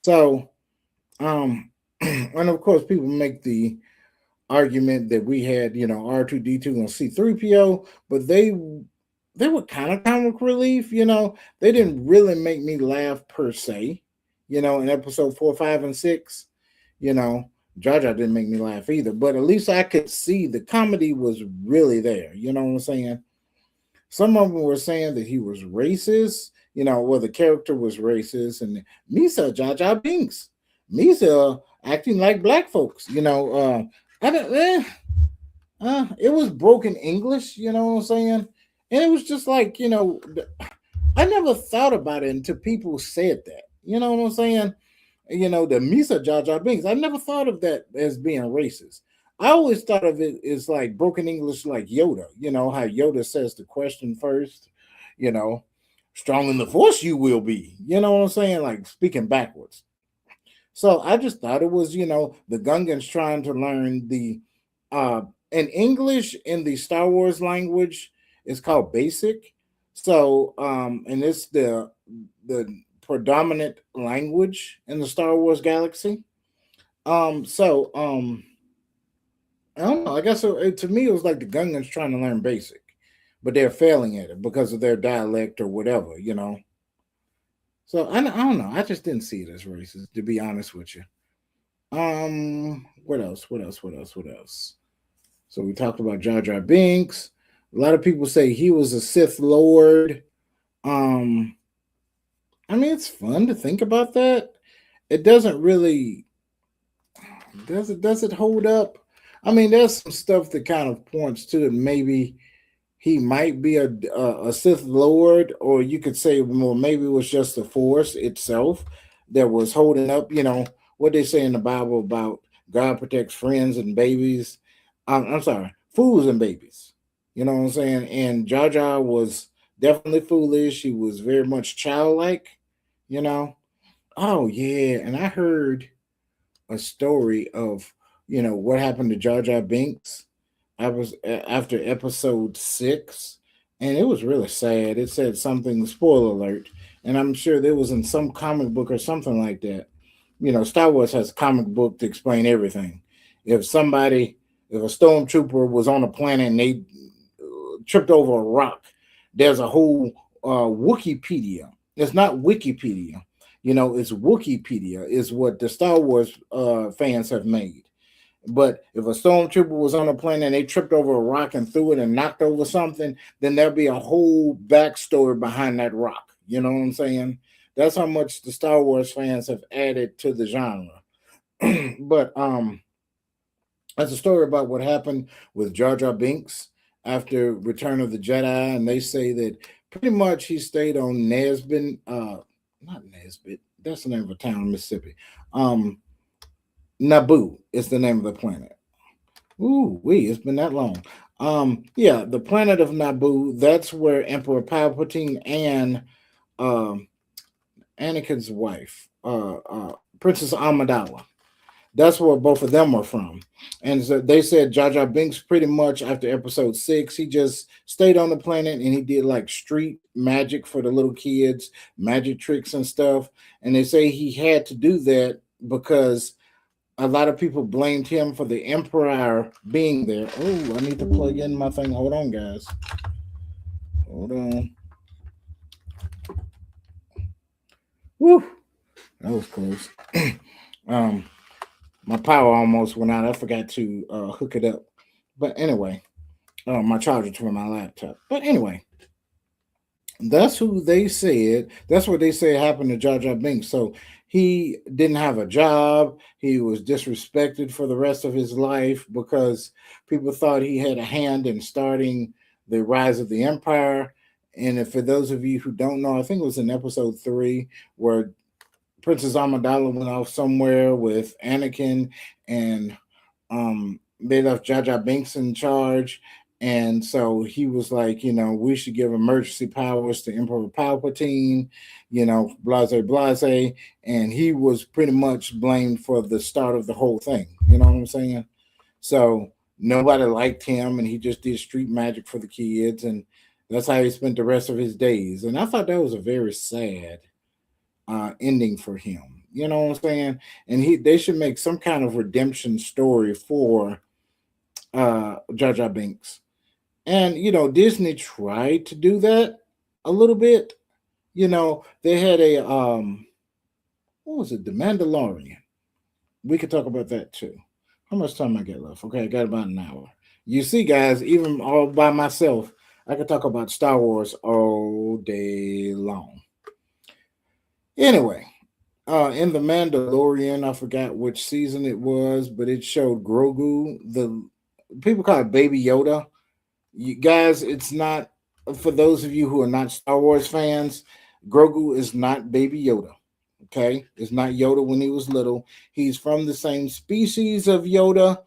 So, and of course, people make the argument that we had, R2D2 and C3PO, but they were kind of comic relief. They didn't really make me laugh per se. In episode 4, 5, and 6, you know, Jar Jar didn't make me laugh either, but at least I could see the comedy was really there. You know what I'm saying? Some of them were saying that he was racist. Well, the character was racist, and Misa Jar Jar Binks, Misa acting like black folks. I don't. It was broken English. You know what I'm saying? And it was just like I never thought about it until people said that. You know what I'm saying? The Misa Jar Jar Binks. I never thought of that as being racist. I always thought of it as like broken English, like Yoda. How Yoda says the question first. You know, strong in the force you will be. You know what I'm saying? Like speaking backwards. So I just thought it was, the Gungans trying to learn the in English in the Star Wars language, it's called basic. So, and it's the predominant language in the Star Wars galaxy. So, I don't know. I guess to me it was like the Gungans trying to learn basic, but they're failing at it because of their dialect or whatever. So I don't know. I just didn't see it as racist, to be honest with you. What else? What else? What else? What else? So we talked about Jar Jar Binks. A lot of people say he was a Sith Lord. Um, I mean, it's fun to think about that. It doesn't really does it hold up? I mean, there's some stuff that kind of points to that maybe he might be a Sith Lord, or you could say, well, maybe it was just the Force itself that was holding up. What they say in the Bible about God protects friends and babies. I'm sorry, fools and babies. You know what I'm saying? And Jar Jar was definitely foolish. He was very much childlike. You know. Oh yeah, and I heard a story of what happened to Jar Jar Binks. I was after episode 6, and it was really sad. It said something, spoiler alert, and I'm sure there was in some comic book or something like that. Star Wars has a comic book to explain everything. If somebody, if a stormtrooper was on a planet and they tripped over a rock, there's a whole Wikipedia. It's not Wikipedia. It's Wikipedia is what the Star Wars fans have made. But if a stormtrooper was on a plane and they tripped over a rock and threw it and knocked over something, then there'll be a whole backstory behind that rock. You know what I'm saying? That's how much the Star Wars fans have added to the genre. But that's a story about what happened with Jar Jar Binks after Return of the Jedi, and they say that pretty much he stayed on Nesbit, not Nesbit. That's the name of a town in Mississippi. Um, Naboo is the name of the planet. Ooh, it's been that long. Yeah, the planet of Naboo. That's where Emperor Palpatine and um Anakin's wife, Princess Amidala. That's where both of them are from. And so they said Jar Jar Binks pretty much after episode 6, he just stayed on the planet and he did like street magic for the little kids, magic tricks and stuff. And they say he had to do that because a lot of people blamed him for the emperor being there. Oh, I need to plug in my thing. Hold on, guys. Hold on. Woo, that was close. um, my power almost went out. I forgot to hook it up. But anyway, my charger to my laptop. But anyway, that's who they said. That's what they said happened to Jar Jar Binks. So he didn't have a job. He was disrespected for the rest of his life because people thought he had a hand in starting the rise of the empire. And if, for those of you who don't know, I think it was in episode 3 where Princess Amidala went off somewhere with Anakin, and they left Jar Jar Binks in charge. And so he was like, we should give emergency powers to Emperor Palpatine, blase, blase. And he was pretty much blamed for the start of the whole thing. You know what I'm saying? So nobody liked him, and he just did street magic for the kids. And that's how he spent the rest of his days. And I thought that was a very sad ending for him. You know what I'm saying? And they should make some kind of redemption story for Jar Jar Binks. And Disney tried to do that a little bit. They had a what was it, The Mandalorian. We could talk about that too. How much time I get left? Okay, I got about an hour. You see, guys, even all by myself, I could talk about Star Wars all day long. Anyway, in the Mandalorian, I forgot which season it was, but it showed Grogu. The people call it Baby Yoda. You guys, it's not, for those of you who are not Star Wars fans. Grogu is not Baby Yoda. Okay, it's not Yoda when he was little. He's from the same species of Yoda.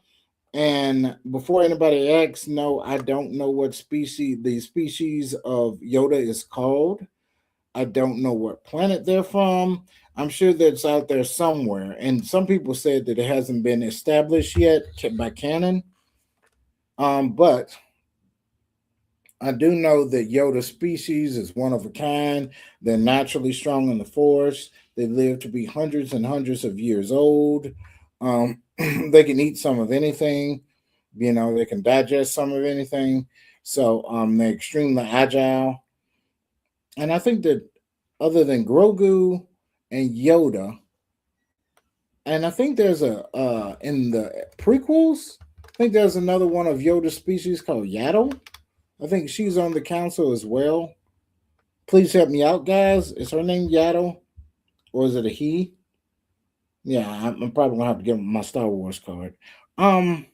And before anybody asks, no, I don't know what species the species of Yoda is called. I don't know what planet they're from. I'm sure that's out there somewhere. And some people said that it hasn't been established yet by canon. But I do know that Yoda species is one of a kind. They're naturally strong in the forest. They live to be hundreds and hundreds of years old. They can eat some of anything. They can digest some of anything. So they're extremely agile. And I think that other than Grogu and Yoda, and I think there's a in the prequels, I think there's another one of Yoda species called Yaddle. I think she's on the council as well. Please help me out, guys. Is her name Yaddle or is it a he? Yeah, I'm probably gonna have to give him my Star Wars card. Um,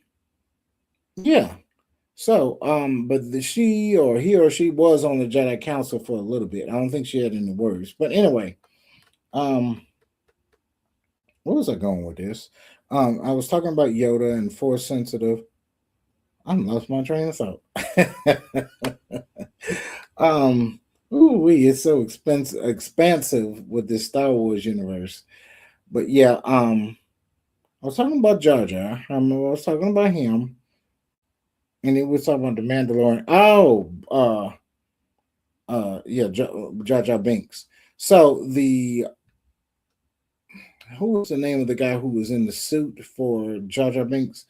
yeah. So, but she or he or she was on the Jedi Council for a little bit. I don't think she had any words, but anyway, um, where was I going with this? I was talking about Yoda and Force sensitive. I lost my train of thought. um, ooh, it's so expansive with this Star Wars universe. But yeah, I was talking about Jar Jar. I was talking about him, and he was talking about the Mandalorian. Oh, yeah, Jar Jar Binks. So the who was the name of the guy who was in the suit for Jar Jar Binks?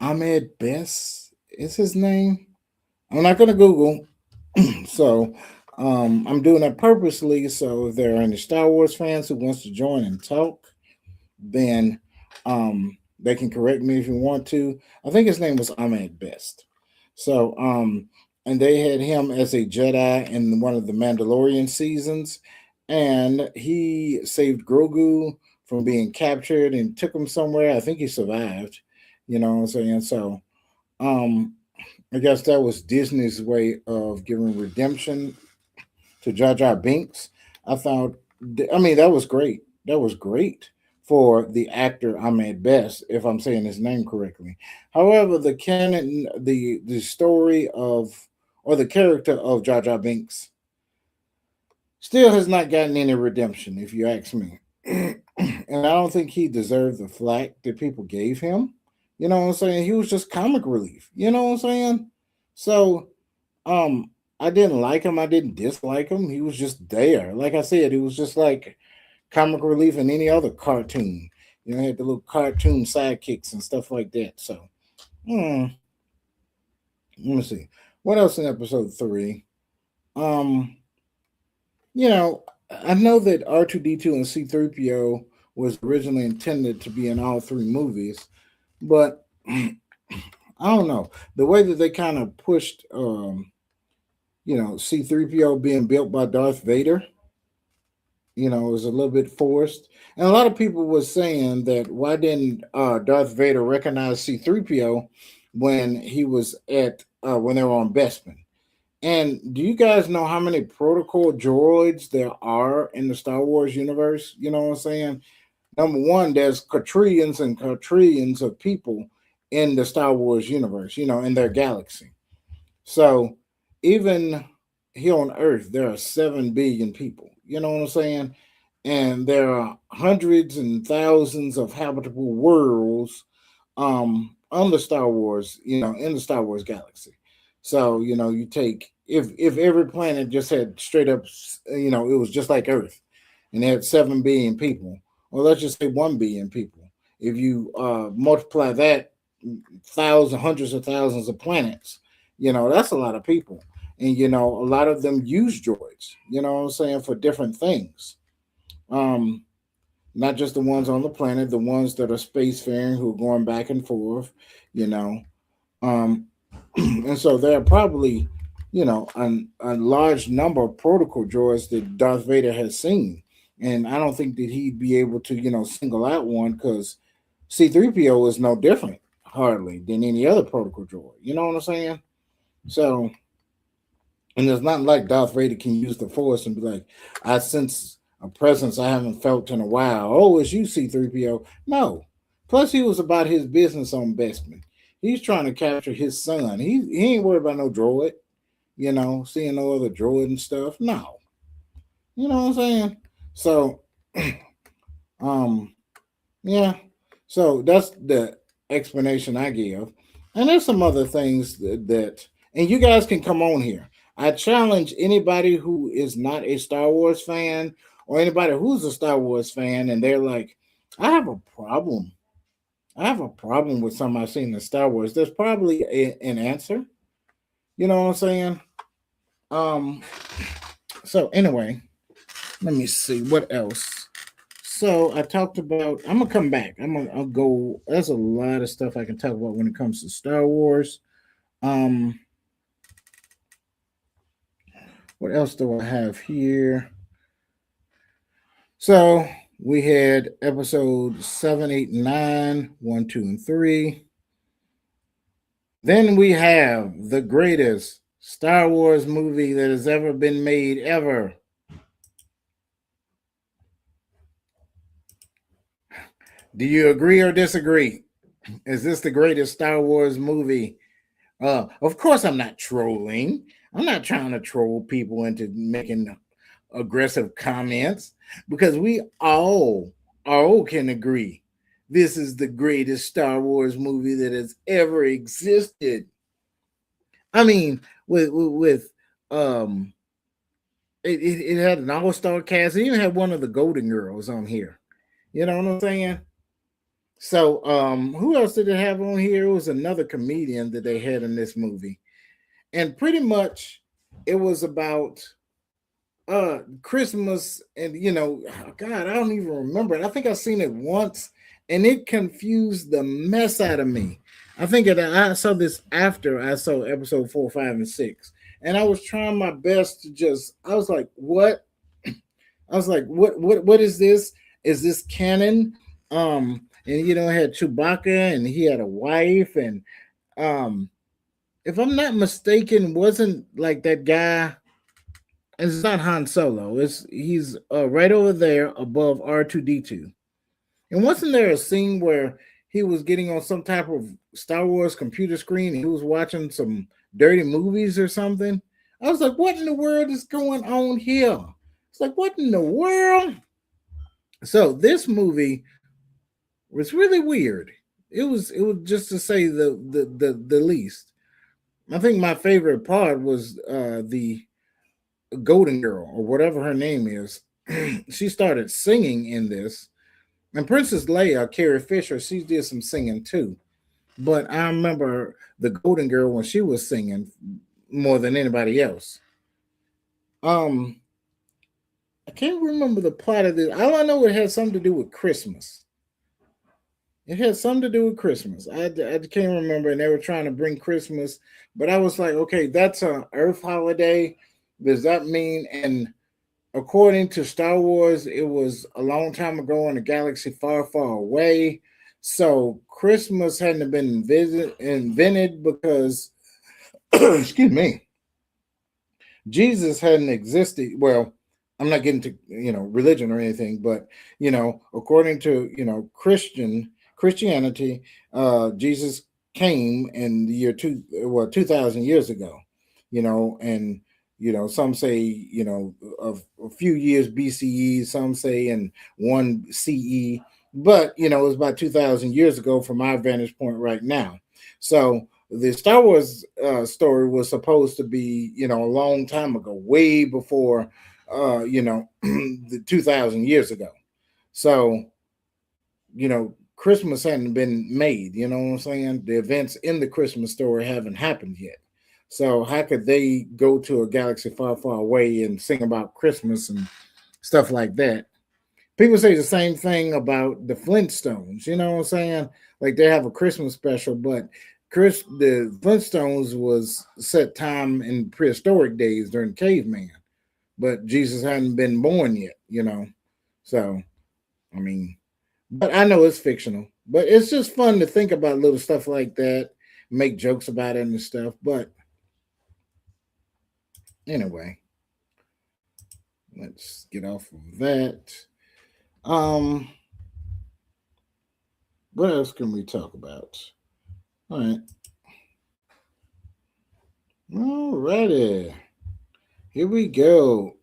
Ahmed Best is his name. I'm not gonna Google, so I'm doing that purposely. So if there are any Star Wars fans who wants to join and talk, then they can correct me if you want to. I think his name was Ahmed Best. So and they had him as a Jedi in one of the Mandalorian seasons, and he saved Grogu from being captured and took him somewhere. I think he survived. You know what I'm saying? So um I guess that was Disney's way of giving redemption to Jar Jar Binks. I thought, I mean, that was great. That was great for the actor Ahmed Best, if I'm saying his name correctly. However, the canon, the story of or the character of Jar Jar Binks still has not gotten any redemption, if you ask me. And I don't think he deserved the flack that people gave him. You know what I'm saying? He was just comic relief. You know what I'm saying? So um, I didn't like him. I didn't dislike him. He was just there. Like I said, it was just like comic relief in any other cartoon. He had the little cartoon sidekicks and stuff like that. So, hmm, let me see. What else in episode three? Um, I know that R2D2 and C3PO was originally intended to be in all three movies, but I don't know. The way that they kind of pushed C3PO being built by Darth Vader, it was a little bit forced. And a lot of people was saying that why didn't Darth Vader recognize C3PO when he was at when they were on Bespin? And do you guys know how many protocol droids there are in the Star Wars universe? You know what I'm saying? Number one, there's quadrillions and quadrillions of people in the Star Wars universe, in their galaxy. So even here on Earth, there are 7 billion people. You know what I'm saying? And there are hundreds and thousands of habitable worlds on the Star Wars, in the Star Wars galaxy. So, you take if every planet just had straight up, it was just like Earth and they had 7 billion people. Well, let's just say 1 billion people. If you multiply that hundreds of thousands of planets, that's a lot of people. And, a lot of them use droids, you know what I'm saying, for different things. Um, Not just the ones on the planet, the ones that are spacefaring who are going back and forth, you know. Um, and so there are probably, a large number of protocol droids that Darth Vader has seen. And I don't think that he'd be able to, single out one because C3PO is no different, hardly, than any other protocol droid. You know what I'm saying? So, and it's not like Darth Vader can use the Force and be like, I sense a presence I haven't felt in a while. Oh, it's you, C3PO. No. Plus, he was about his business on Bespin. He's trying to capture his son. He ain't worried about no droid, seeing no other droid and stuff. No. You know what I'm saying? So, um, yeah. So that's the explanation I give. And there's some other things that And you guys can come on here. I challenge anybody who is not a Star Wars fan or anybody who's a Star Wars fan and they're like, I have a problem. I have a problem with something I've seen in Star Wars. There's probably an answer. You know what I'm saying? Um. So anyway, let me see what else. So I talked about. I'm gonna come back. I'll go. There's a lot of stuff I can talk about when it comes to Star Wars. Um. What else do I have here? So we had episode 7, 8, and 9, 1, 2, and 3. Then we have the greatest Star Wars movie that has ever been made ever. Do you agree or disagree? Is this the greatest Star Wars movie? Of course, I'm not trolling. I'm not trying to troll people into making aggressive comments because we all can agree this is the greatest Star Wars movie that has ever existed. I mean, with it had an all-star cast. It even had one of the Golden Girls on here. You know what I'm saying? So, who else did it have on here? It was another comedian that they had in this movie, and pretty much it was about Christmas, and God, I don't even remember it. I think I seen it once, and it confused the mess out of me. I think I saw this after I saw episode 4, 5, and 6, and I was trying my best to just. I was like, "What?" I was like, What is this? Is this canon?" And it had Chewbacca, and he had a wife, and um, if I'm not mistaken, wasn't like that guy. It's not Han Solo. He's right over there above R2D2. And wasn't there a scene where he was getting on some type of Star Wars computer screen? And he was watching some dirty movies or something. I was like, what in the world is going on here? It's like, what in the world? So this movie was really weird. It was just to say the least. I think my favorite part was the Golden Girl or whatever her name is. She started singing in this, and Princess Leia, Carrie Fisher, she did some singing too. But I remember the Golden Girl when she was singing more than anybody else. Um, I can't remember the plot of this. All I know it had something to do with Christmas. It had something to do with Christmas. I can't remember, and they were trying to bring Christmas, but I was like, okay, that's an Earth holiday. Does that mean? And according to Star Wars, it was a long time ago in a galaxy far, far away. So Christmas hadn't been invented because, excuse me, Jesus hadn't existed. Well, I'm not getting to religion or anything, but according to Christianity, Jesus came in the year 2,000 years ago, and some say a few years BCE, some say in 1 CE, but it was about 2,000 years ago from our vantage point right now. So the Star Wars story was supposed to be, a long time ago, way before, the 2,000 years ago. So, Christmas hadn't been made. You know what I'm saying? The events in the Christmas story haven't happened yet. So how could they go to a galaxy far, far away and sing about Christmas and stuff like that? People say the same thing about the Flintstones. You know what I'm saying? Like they have a Christmas special, but the Flintstones was set time in prehistoric days during caveman, but Jesus hadn't been born yet. So I mean, but I know it's fictional, but it's just fun to think about little stuff like that, make jokes about it and stuff. But anyway, let's get off of that. Um, what else can we talk about? All right. Alrighty. Here we go.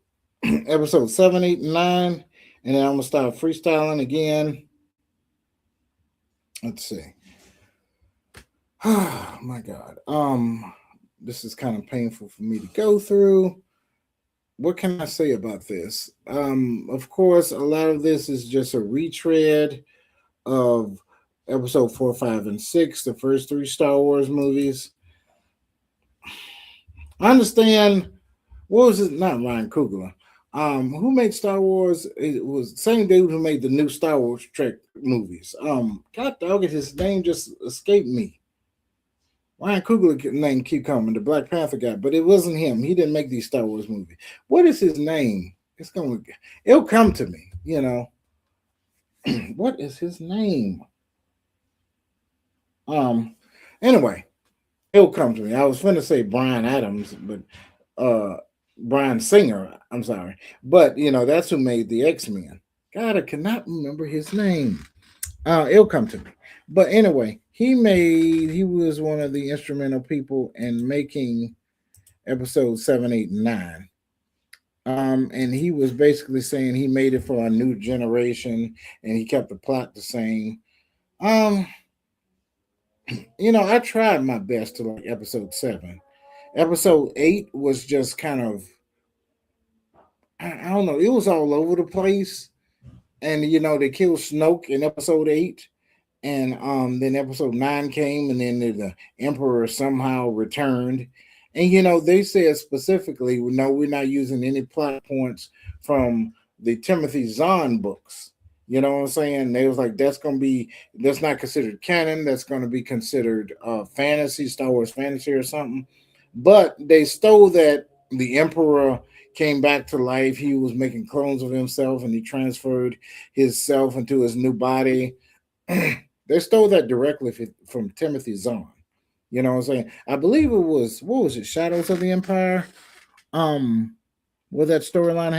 Episode 7, 8, and 9. And then I'm gonna start freestyling again. Let's see. Oh my god. This is kind of painful for me to go through. What can I say about this? Of course, a lot of this is just a retread of episode 4, 5, and 6, the first three Star Wars movies. I understand. What was it? Not Ryan Coogler. Who made Star Wars? It was the same dude who made the new Star Wars Trek movies. God dog it, his name just escaped me. Ryan Coogler name keep coming, the Black Panther guy, but it wasn't him. He didn't make these Star Wars movies. What is his name? It'll come to me. What is his name? Um, anyway, it'll come to me. I was going to say Brian Adams, but uh, Brian Singer. I'm sorry, but that's who made the X Men. God, I cannot remember his name. It'll come to me. But anyway, he was one of the instrumental people in making episode 7, 8, and 9. And he was basically saying he made it for a new generation and he kept the plot the same. Um, I tried my best to like episode 7. Episode 8 was just kind of, I don't know, it was all over the place. And they killed Snoke in episode 8, and then episode 9 came, and then the Emperor somehow returned. And they said specifically, no, we're not using any plot points from the Timothy Zahn books. You know what I'm saying? They was like, that's not considered canon. That's going to be considered fantasy, Star Wars fantasy or something. But they stole that the Emperor came back to life. He was making clones of himself, and he transferred his self into his new body. They stole that directly from Timothy Zahn. You know what I'm saying? I believe it was, what was it, Shadows of the Empire? Um, where that storyline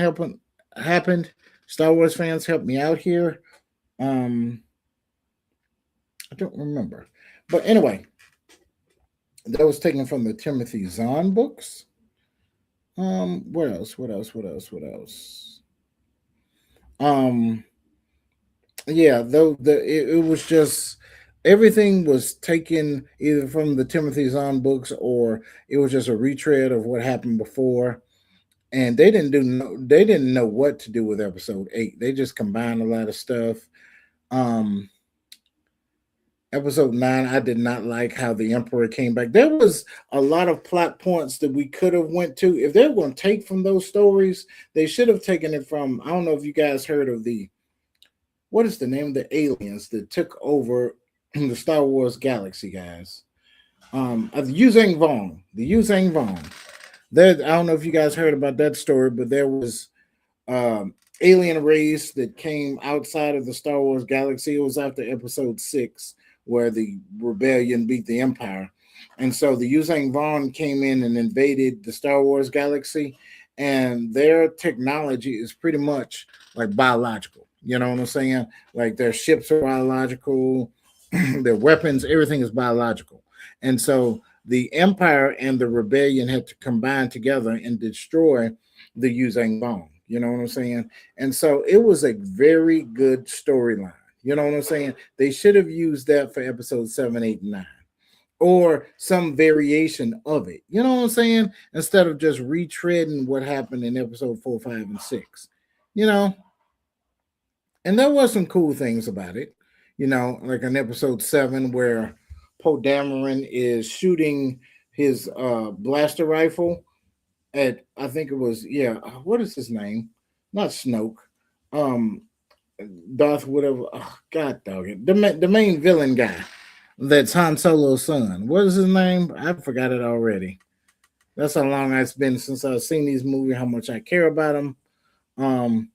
happened. Star Wars fans, help me out here. Um, I don't remember. But anyway, that was taken from the Timothy Zahn books. What else? What else? What else? What else? Um, yeah, though it was just everything was taken either from the Timothy Zahn books or it was just a retread of what happened before. And they didn't know what to do with episode 8. They just combined a lot of stuff. Um, Episode 9, I did not like how the Emperor came back. There was a lot of plot points that we could have went to. If they were going to take from those stories, they should have taken it from. I don't know if you guys heard of the what is the name of the aliens that took over the Star Wars galaxy, guys. The Yuzang Vong. The Yuzang Vong. There, I don't know if you guys heard about that story, but there was alien race that came outside of the Star Wars galaxy. It was after episode 6 where the rebellion beat the Empire. And so the Yuzang Vong came in and invaded the Star Wars galaxy, and their technology is pretty much like biological. You know what I'm saying? Like their ships are biological, their weapons, everything is biological. And so the Empire and the rebellion had to combine together and destroy the Yuzang Vong. You know what I'm saying? And so it was a very good storyline. You know what I'm saying? They should have used that for episode 7, 8, and 9 or some variation of it. You know what I'm saying? Instead of just retreading what happened in episode 4, 5, and 6. You know, and there was some cool things about it. Like in episode 7 where Poe Dameron is shooting his blaster rifle at, I think it was, yeah, what is his name? Not Snoke. Um Darth whatever. Oh, God dog it. The main villain guy. That's Han Solo's son. What is his name? I forgot it already. That's how long it's been since I've seen these movies, how much I care about them. Um,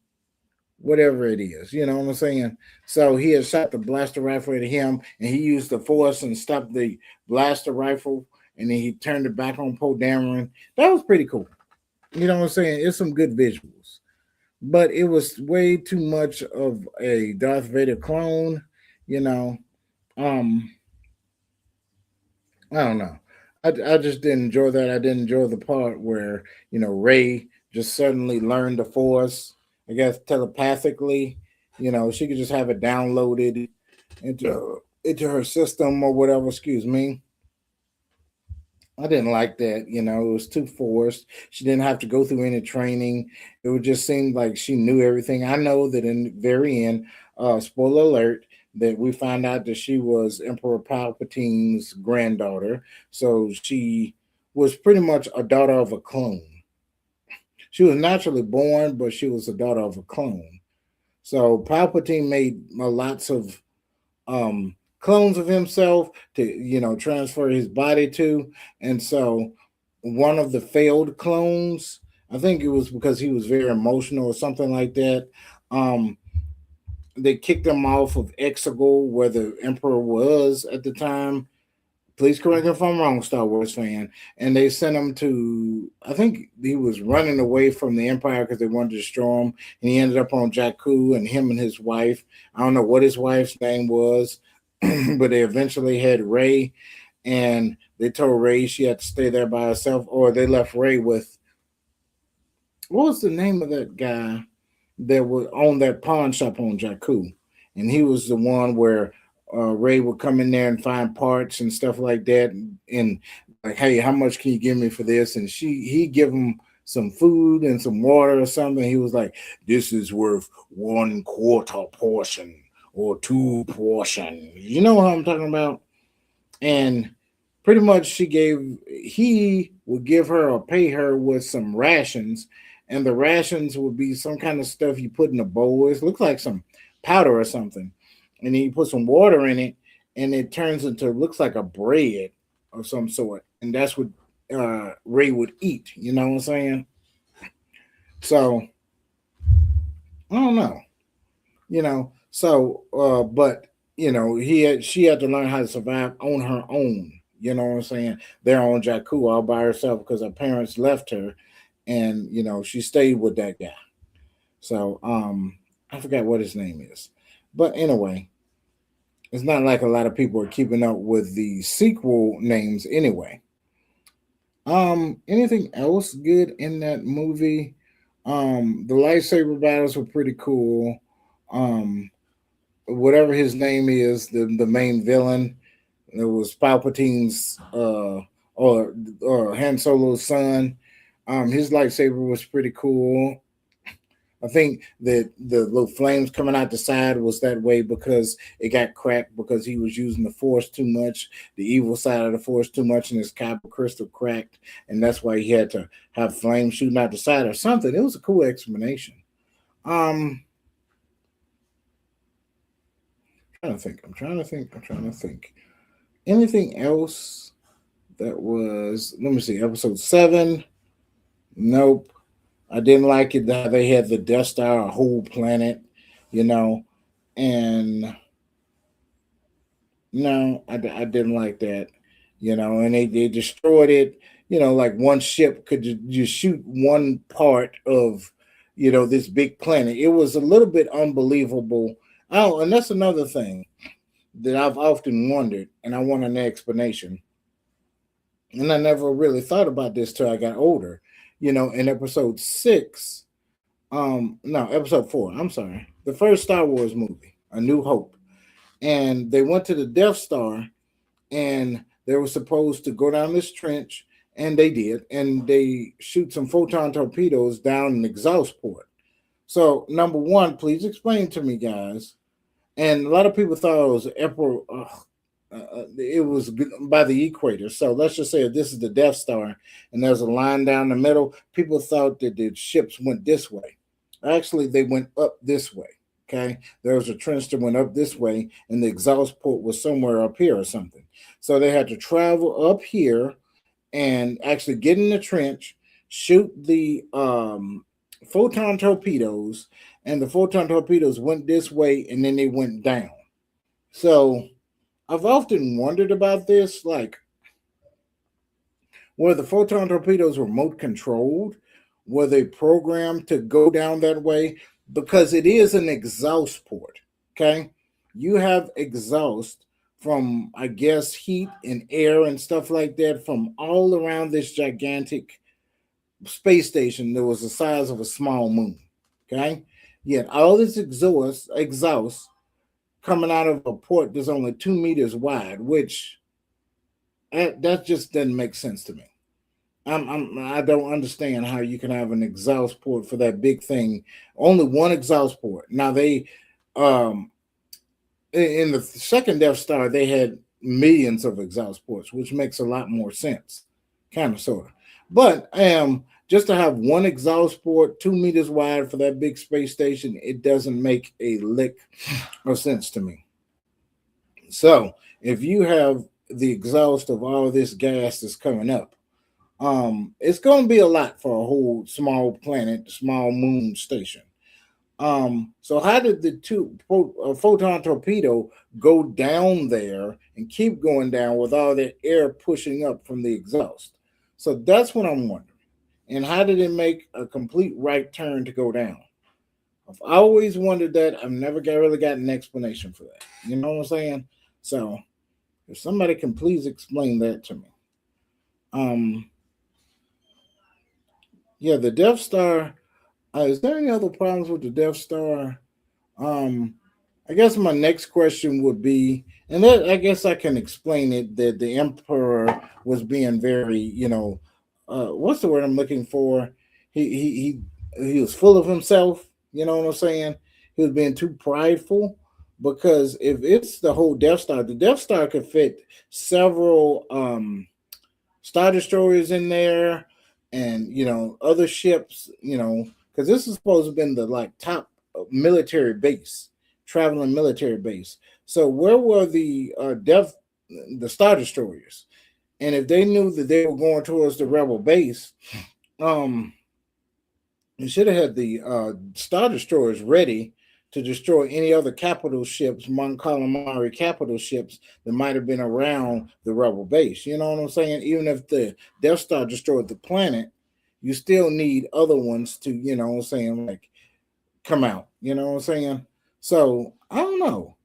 Whatever it is, you know what I'm saying? So he had shot the blaster rifle at him, and he used the force and stopped the blaster rifle, and then he turned it back on Poe Dameron. That was pretty cool. You know what I'm saying? It's some good visuals, but it was way too much of a Darth Vader clone. You know, um, I don't know. I just didn't enjoy that. I didn't enjoy the part where Ray just suddenly learned the Force. I guess telepathically, she could just have it downloaded into her system or whatever. Excuse me. I didn't like that. It was too forced. She didn't have to go through any training. It would just seem like she knew everything. I know that in the very end, spoiler alert, that we found out that she was Emperor Palpatine's granddaughter. So she was pretty much a daughter of a clone. She was naturally born, but she was a daughter of a clone. So Palpatine made lots of clones of himself to transfer his body to, and so one of the failed clones, I think it was because he was very emotional or something like that. um they kicked him off of Exegol, where the emperor was at the time. Please correct me if I'm wrong, Star Wars fan. And they sent him to, I think he was running away from the Empire because they wanted to destroy him. And he ended up on Jakku, and him and his wife, I don't know what his wife's name was, but they eventually had Ray. And they told Ray she had to stay there by herself, or they left Ray with, what was the name of that guy that would own that pawn shop on Jakku? And he was the one where Ray would come in there and find parts and stuff like that, and like, hey, how much can you give me for this? And he give him some food and some water or something. He was like, this is worth 1/4 portion or 2 portion. You know what I'm talking about? And pretty much he would give her or pay her with some rations, and the rations would be some kind of stuff you put in a bowl. It looks like some powder or something, and then you put some water in it, and it turns into, looks like a bread of some sort, and that's what Ray would eat. You know what I'm saying? So I don't know. But she had to learn how to survive on her own. You know what I'm saying? They're on Jakku all by herself because her parents left her, and she stayed with that guy. So I forgot what his name is, but anyway, it's not like a lot of people are keeping up with the sequel names anyway. Anything else good in that movie? The lightsaber battles were pretty cool. Um, Whatever his name is, the main villain, it was Palpatine's or Han Solo's son. His lightsaber was pretty cool. I think that the little flames coming out the side was that way because it got cracked because he was using the force too much, the evil side of the force too much, and his copper crystal cracked, and that's why he had to have flames shooting out the side or something. It was a cool explanation. Um, trying to think. I'm trying to think. I'm trying to think. Anything else that was? Let me see. Episode 7. Nope. I didn't like it how they had the Death Star, a whole planet, you know, and no, I didn't like that, and they destroyed it, like one ship could just shoot one part of, this big planet. It was a little bit unbelievable. Oh, and that's another thing that I've often wondered, and I want an explanation. And I never really thought about this till I got older. In episode 6, no, episode 4, I'm sorry, the first Star Wars movie, A New Hope. And they went to the Death Star, and they were supposed to go down this trench, and they did, and they shoot some photon torpedoes down an exhaust port. So, number one, please explain to me, guys. And a lot of people thought it was Emperor. It was by the equator. So let's just say if this is the Death Star, and there's a line down the middle. People thought that the ships went this way. Actually, they went up this way. Okay, there was a trench that went up this way, and the exhaust port was somewhere up here or something. So they had to travel up here and actually get in the trench, shoot the photon torpedoes, and the photon torpedoes went this way, and then they went down. So I've often wondered about this, like, were the photon torpedoes remote controlled? Were they programmed to go down that way? Because it is an exhaust port. Okay. You have exhaust from, I guess, heat and air and stuff like that from all around this gigantic space station that was the size of a small moon. Okay. Yet all this exhaust coming out of a port that's only 2 meters wide, which That just doesn't make sense to me. I don't understand how you can have an exhaust port for that big thing. Only one exhaust port. Now they, um, in the second Death Star, they had millions of exhaust ports, which makes a lot more sense, kind of sort of. But just to have one exhaust port 2 meters wide for that big space station, it doesn't make a lick of sense to me. So if you have the exhaust of all this gas that's coming up, it's going to be a lot for a whole small planet, small moon station. So how did the photon torpedo go down there and keep going down with all that air pushing up from the exhaust? So that's what I'm wondering. And how did it make a complete right turn to go down? I've always wondered that. I've never really got an explanation for that. You know what I'm saying? So if somebody can please explain that to me. Um, yeah, the Death Star. Is there any other problems with the Death Star? Um, I guess my next question would be, and that I guess I can explain it that the Emperor was being very, what's the word I'm looking for? He was full of himself. You know what I'm saying? He was being too prideful because if it's the whole Death Star, the Death Star could fit several Star Destroyers in there, and other ships. Because this is supposed to have been the like top military base, traveling military base. So where were the Star Destroyers? And if they knew that they were going towards the rebel base, um, you should have had the Star Destroyers ready to destroy any other capital ships, Mon Calamari capital ships that might have been around the rebel base. You know what I'm saying? Even if the Death Star destroyed the planet, you still need other ones to, what I'm saying, like come out. You know what I'm saying? So I don't know.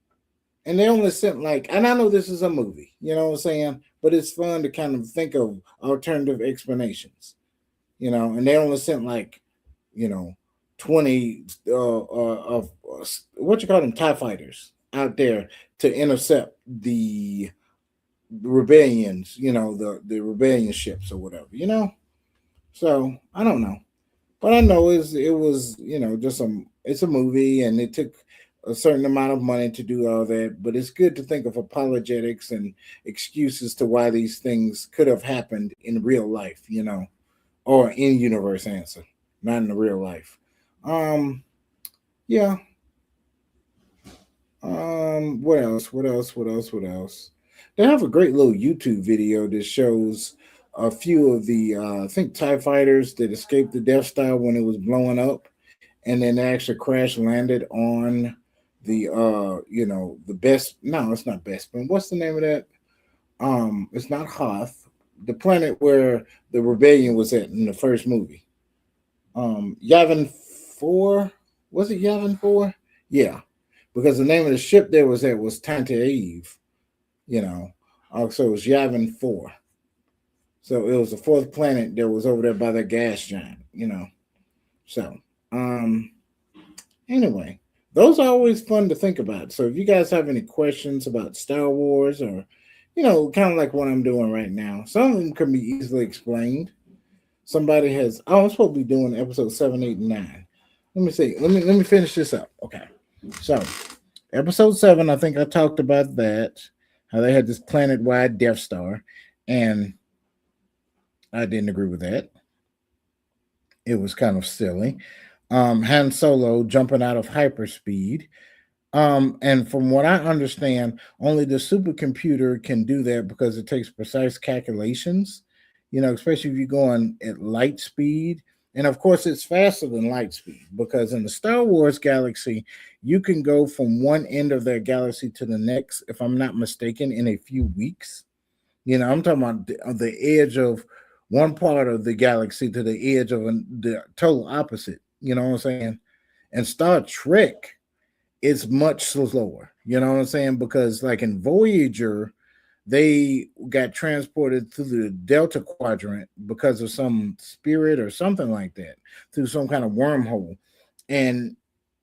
And they only sent like, and I know this is a movie, you know what I'm saying? But it's fun to kind of think of alternative explanations, and they only sent like, you know, 20 of what you call them, TIE fighters out there to intercept the rebellions, the rebellion ships or whatever, So I don't know. But I know it was just it's a movie and it took a certain amount of money to do all that. But it's good to think of apologetics and excuses to why these things could have happened in real life, or in universe answer, not in the real life. Um, yeah. What else? What else? What else? What else? They have a great little YouTube video that shows a few of the I think TIE fighters that escaped the Death Star when it was blowing up, and then they actually crash landed on the the best. No, it's not Bespin. What's the name of that? It's not Hoth, the planet where the rebellion was at in the first movie. Yavin 4, was it Yavin 4? Yeah, because the name of the ship there was Tantaeve, you know. So it was Yavin 4. So it was the fourth planet that was over there by the gas giant. So, um, anyway, those are always fun to think about. So if you guys have any questions about Star Wars or, kind of like what I'm doing right now, some of them can be easily explained. Somebody has, oh, I'm supposed to be doing episode 7, 8, and 9. Let me see. Let me finish this up. Okay. So episode 7, I think I talked about that. How they had this planet wide Death Star, and I didn't agree with that. It was kind of silly. Han Solo jumping out of hyperspeed. And from what I understand, only the supercomputer can do that because it takes precise calculations, especially if you're going at light speed. And of course, it's faster than light speed because in the Star Wars galaxy, you can go from one end of their galaxy to the next, if I'm not mistaken, in a few weeks. I'm talking about the edge of one part of the galaxy to the edge of the total opposite. You know what I'm saying? And Star Trek, it's much slower. You know what I'm saying? Because like in Voyager, they got transported through the Delta Quadrant because of some spirit or something like that, through some kind of wormhole. And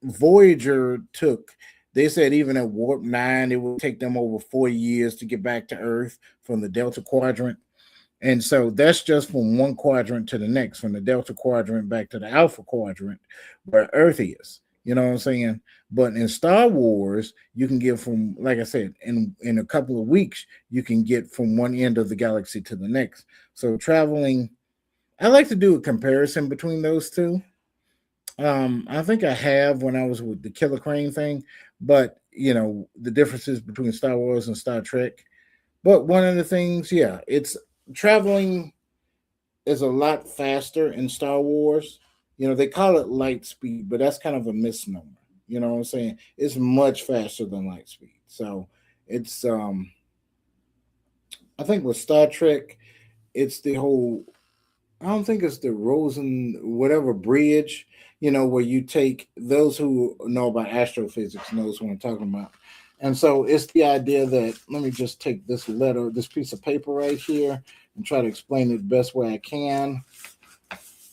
Voyager took They said even at warp 9, it would take them over 4 years to get back to Earth from the Delta Quadrant. And so that's just from one quadrant to the next, from the Delta Quadrant back to the Alpha Quadrant, where Earth is. You know what I'm saying? But in Star Wars, you can get from, like I said, in a couple of weeks, you can get from one end of the galaxy to the next. So traveling, I like to do a comparison between those two. I think I have when I was with the Killer Crane thing, but the differences between Star Wars and Star Trek. But one of the things, yeah, it's traveling is a lot faster in Star Wars. They call it light speed, but that's kind of a misnomer. You know what I'm saying? It's much faster than light speed. So it's I think with Star Trek, it's the whole, I don't think it's the Rosen whatever bridge, where you take, those who know about astrophysics knows what I'm talking about. And so it's the idea that, let me just take this piece of paper right here and try to explain it the best way I can.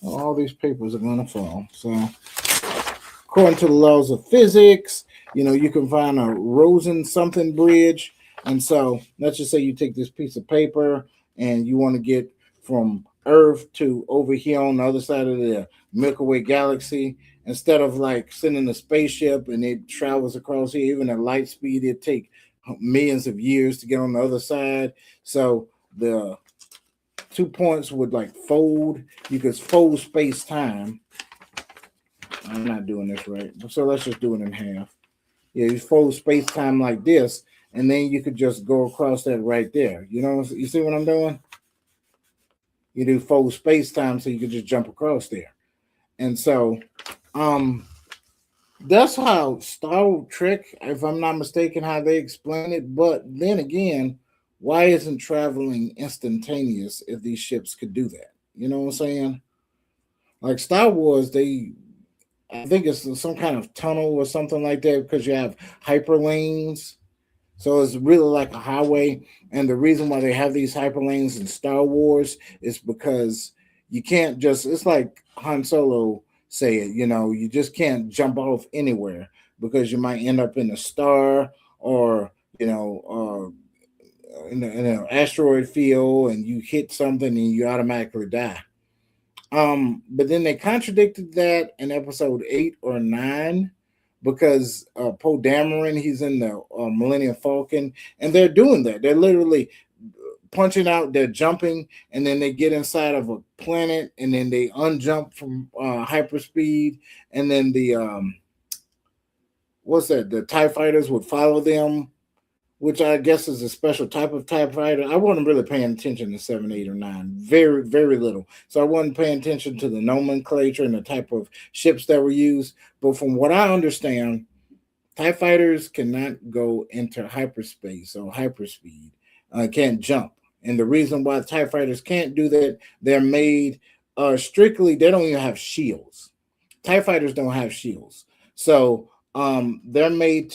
All these papers are going to fall. So according to the laws of physics, you can find a Rosen something bridge. And so let's just say you take this piece of paper and you want to get from Earth to over here on the other side of the Milky Way galaxy. Instead of like sending a spaceship and it travels across here, even at light speed, it take millions of years to get on the other side. So the 2 points would like fold. You could fold space time. I'm not doing this right, so let's just do it in half. Yeah, you fold space time like this, and then you could just go across that right there. You see what I'm doing? You do fold space time, so you could just jump across there. And so, um, that's how Star Trek, if I'm not mistaken, how they explain it. But then again, why isn't traveling instantaneous if these ships could do that? You know what I'm saying? Like Star Wars, I think it's some kind of tunnel or something like that because you have hyperlanes. So it's really like a highway. And the reason why they have these hyperlanes in Star Wars is because you can't just, it's like Han Solo say it, you just can't jump off anywhere because you might end up in a star or, in an asteroid field and you hit something and you automatically die. But then they contradicted that in episode 8 or 9 because Poe Dameron, he's in the Millennium Falcon, and they're doing that. They're literally punching out, they're jumping, and then they get inside of a planet, and then they unjump from hyperspeed, and then the what's that? The TIE fighters would follow them, which I guess is a special type of TIE fighter. I wasn't really paying attention to 7, 8, or 9. Very, very little. So I wasn't paying attention to the nomenclature and the type of ships that were used. But from what I understand, TIE fighters cannot go into hyperspace or hyperspeed, can't jump. And the reason why TIE fighters can't do that, they're made strictly, they don't even have shields. TIE fighters don't have shields. So they're made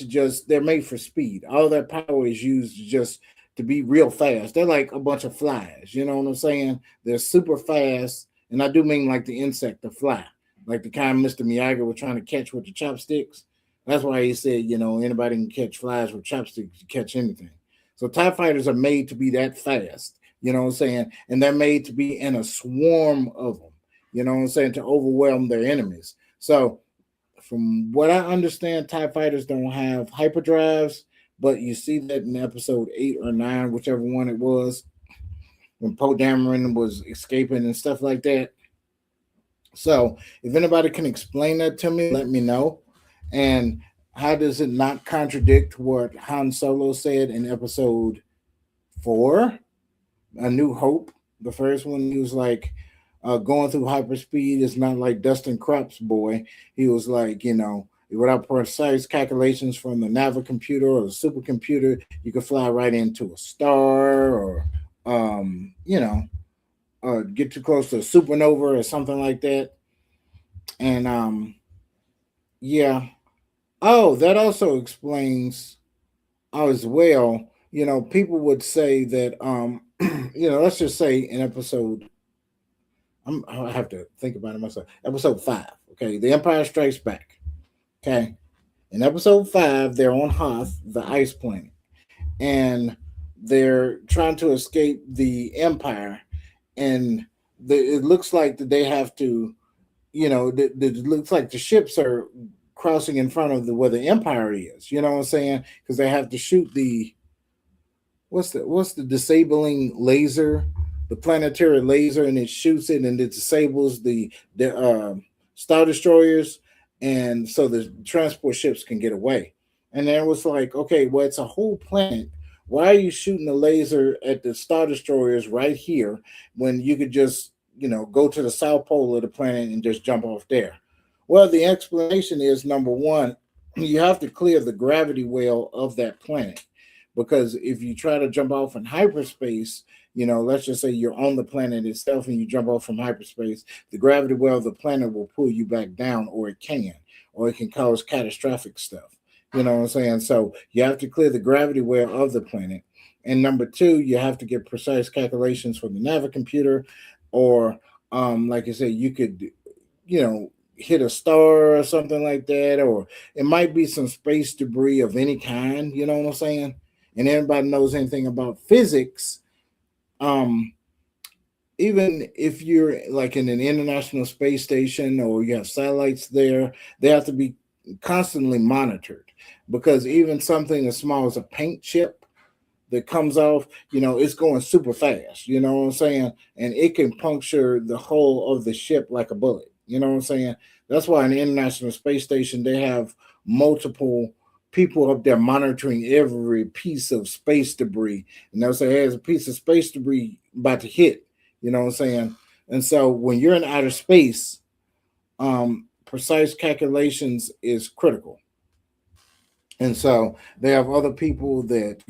for speed. All their power is used just to be real fast. They're like a bunch of flies. You know what I'm saying? They're super fast. And I do mean like the insect, the fly, like the kind Mr. Miyagi was trying to catch with the chopsticks. That's why he said, anybody can catch flies with chopsticks to catch anything. So TIE fighters are made to be that fast. You know what I'm saying? And they're made to be in a swarm of them. You know what I'm saying? To overwhelm their enemies. So from what I understand, TIE fighters don't have hyperdrives, but you see that in episode 8 or 9, whichever one it was, when Poe Dameron was escaping and stuff like that. So if anybody can explain that to me, let me know. And how does it not contradict what Han Solo said in episode 4, A New Hope? The first one, he was like, going through hyperspeed is not like Dustin Crop's boy. He was like, without precise calculations from the Nava computer or the supercomputer, you could fly right into a star or, get too close to a supernova or something like that. And yeah. Oh, that also explains as well. People would say that, let's just say in episode, I have to think about it myself. Episode 5, okay, The Empire Strikes Back. Okay, In episode 5, they're on Hoth, the ice planet, and they're trying to escape the Empire. And it looks like that they have to, it looks like the ships are crossing in front of where the Empire is. You know what I'm saying? Because they have to shoot the what's the disabling laser, the planetary laser, and it shoots it and it disables the star destroyers, and so the transport ships can get away. And then it was like, okay, well, it's a whole planet. Why are you shooting the laser at the star destroyers right here when you could just go to the south pole of the planet and just jump off there? Well, the explanation is number one, you have to clear the gravity well of that planet, because if you try to jump off in hyperspace, let's just say you're on the planet itself and you jump off from hyperspace, the gravity well of the planet will pull you back down, or it can cause catastrophic stuff. You know what I'm saying? So you have to clear the gravity well of the planet. And number two, you have to get precise calculations from the navicomputer, or like I said, you could, hit a star or something like that, or it might be some space debris of any kind. You know what I'm saying? And anybody knows anything about physics, um, even if you're like in an international space station or you have satellites there, they have to be constantly monitored, because even something as small as a paint chip that comes off, it's going super fast. You know what I'm saying? And it can puncture the hull of the ship like a bullet. You know what I'm saying? That's why in the International Space Station they have multiple people up there monitoring every piece of space debris. And they'll say, hey, there's a piece of space debris about to hit. You know what I'm saying? And so when you're in outer space, precise calculations is critical. And so they have other people that,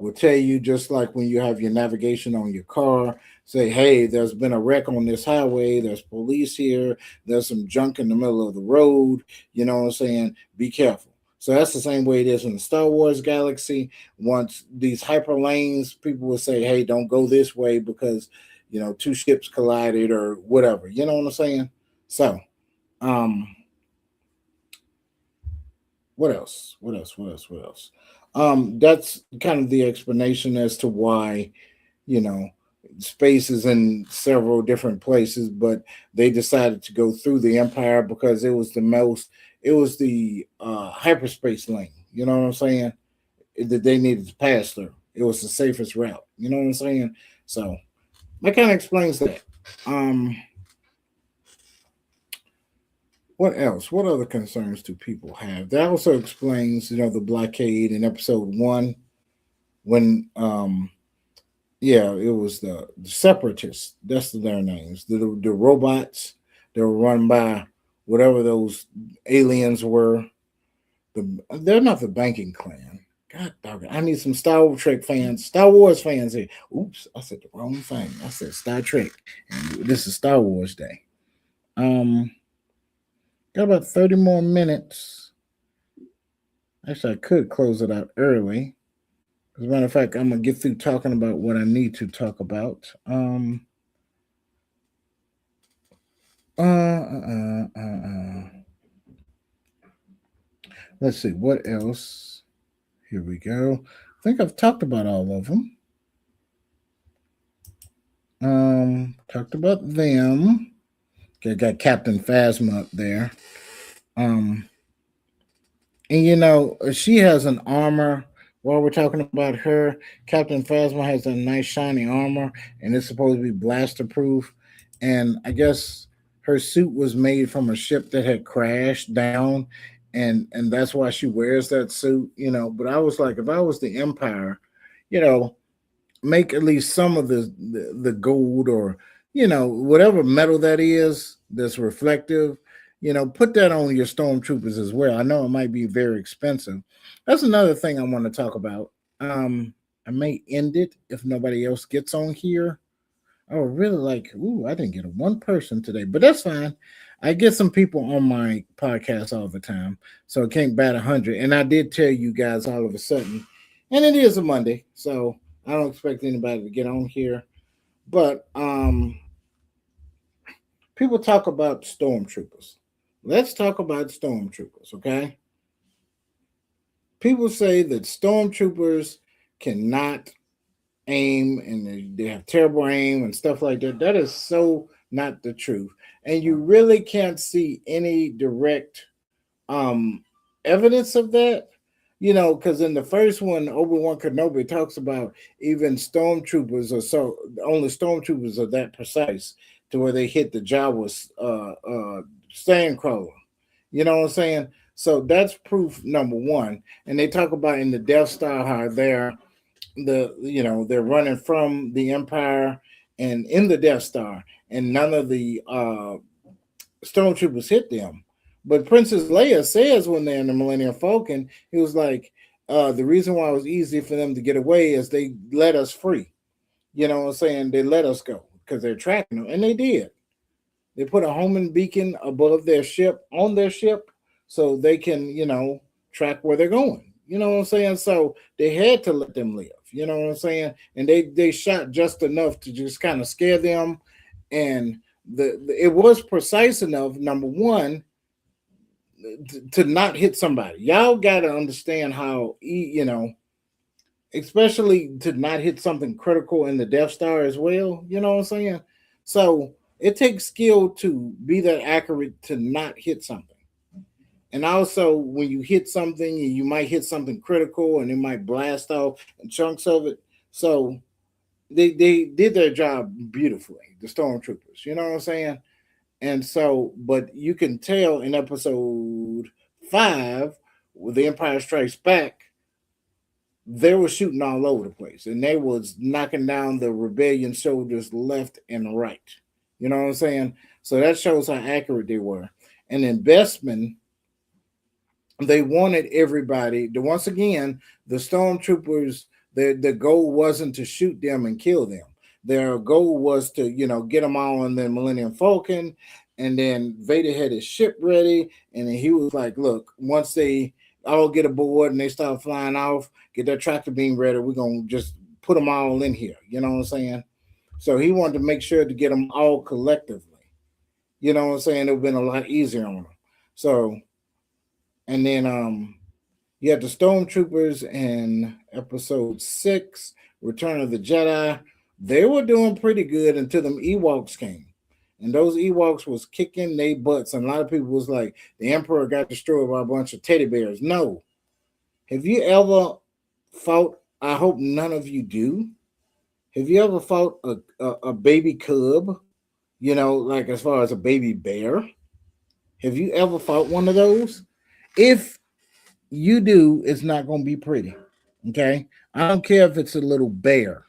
will tell you, just like when you have your navigation on your car, say, hey, there's been a wreck on this highway, there's police here, there's some junk in the middle of the road, you know what I'm saying? Be careful. So that's the same way it is in the Star Wars galaxy. Once these hyperlanes, people will say, hey, don't go this way because, two ships collided or whatever. You know what I'm saying? So, um, what else? What else? What else? What else? That's kind of the explanation as to why, you know, space is in several different places, but they decided to go through the Empire because it was the hyperspace lane. You know what I'm saying? That they needed to pass through. It was the safest route. You know what I'm saying? So that kind of explains that. Um, what else? What other concerns do people have? That also explains, the blockade in episode one when, yeah, it was the separatists. That's their names. The robots that were run by whatever those aliens were. They're not the banking clan. God dog it. I need some Star Wars fans here. Oops, I said the wrong thing. I said Star Trek. And this is Star Wars Day. Um, got about 30 more minutes. Actually, I could close it out early. As a matter of fact, I'm gonna get through talking about what I need to talk about. Let's see what else. Here we go. I think I've talked about all of them. Talked about them. Okay, got Captain Phasma up there. Um, and she has an armor. While we're talking about her, Captain Phasma has a nice shiny armor, and it's supposed to be blaster proof. And I guess her suit was made from a ship that had crashed down, and that's why she wears that suit. But I was like, if I was the Empire, you know, make at least some of the gold, or whatever metal that is that's reflective, put that on your stormtroopers as well. I know it might be very expensive. That's another thing I want to talk about. I may end it if nobody else gets on here. I would really like, ooh, I didn't get a one person today, but that's fine. I get some people on my podcast all the time, so it can't bat 100. And I did tell you guys all of a sudden, and it is a Monday, so I don't expect anybody to get on here. But people talk about stormtroopers. Let's talk about stormtroopers, okay? People say that stormtroopers cannot aim and they have terrible aim and stuff like that. That is so not the truth. And you really can't see any direct um evidence of that. Because in the first one, Obi-Wan Kenobi talks about even stormtroopers are so only stormtroopers are that precise to where they hit the Jawas sandcrawler. You know what I'm saying? So that's proof number one. And they talk about in the Death Star how they're running from the Empire and in the Death Star, and none of the stormtroopers hit them. But Princess Leia says when they're in the Millennium Falcon, he was like, the reason why it was easy for them to get away is they let us free. You know what I'm saying? They let us go because they're tracking them, and they did. They put a homing beacon above their ship on their ship so they can, track where they're going. You know what I'm saying? So they had to let them live. You know what I'm saying? And they shot just enough to just kind of scare them, and it was precise enough. Number one, to not hit somebody. Y'all got to understand how especially to not hit something critical in the Death Star as well. You know what I'm saying? So it takes skill to be that accurate to not hit something. And also, when you hit something, you might hit something critical, and it might blast off chunks of it. So they did their job beautifully, the stormtroopers. You know what I'm saying? And so, but you can tell in episode 5, with the Empire Strikes Back, they were shooting all over the place, and they was knocking down the rebellion soldiers left and right. You know what I'm saying? So that shows how accurate they were. And in Bestman, they wanted everybody to, once again, the stormtroopers, the goal wasn't to shoot them and kill them. Their goal was to get them all in the Millennium Falcon, and then Vader had his ship ready, and then he was like, look, once they all get aboard and they start flying off, get their tractor beam ready, we're gonna just put them all in here. You know what I'm saying? So he wanted to make sure to get them all collectively. You know what I'm saying? It would have been a lot easier on them. So, and then you had the stormtroopers in episode 6, Return of the Jedi. They were doing pretty good until them Ewoks came. And those Ewoks was kicking their butts. And a lot of people was like, the Emperor got destroyed by a bunch of teddy bears. No. Have you ever fought? I hope none of you do. Have you ever fought a baby cub? Like as far as a baby bear? Have you ever fought one of those? If you do, it's not going to be pretty. Okay? I don't care if it's a little bear.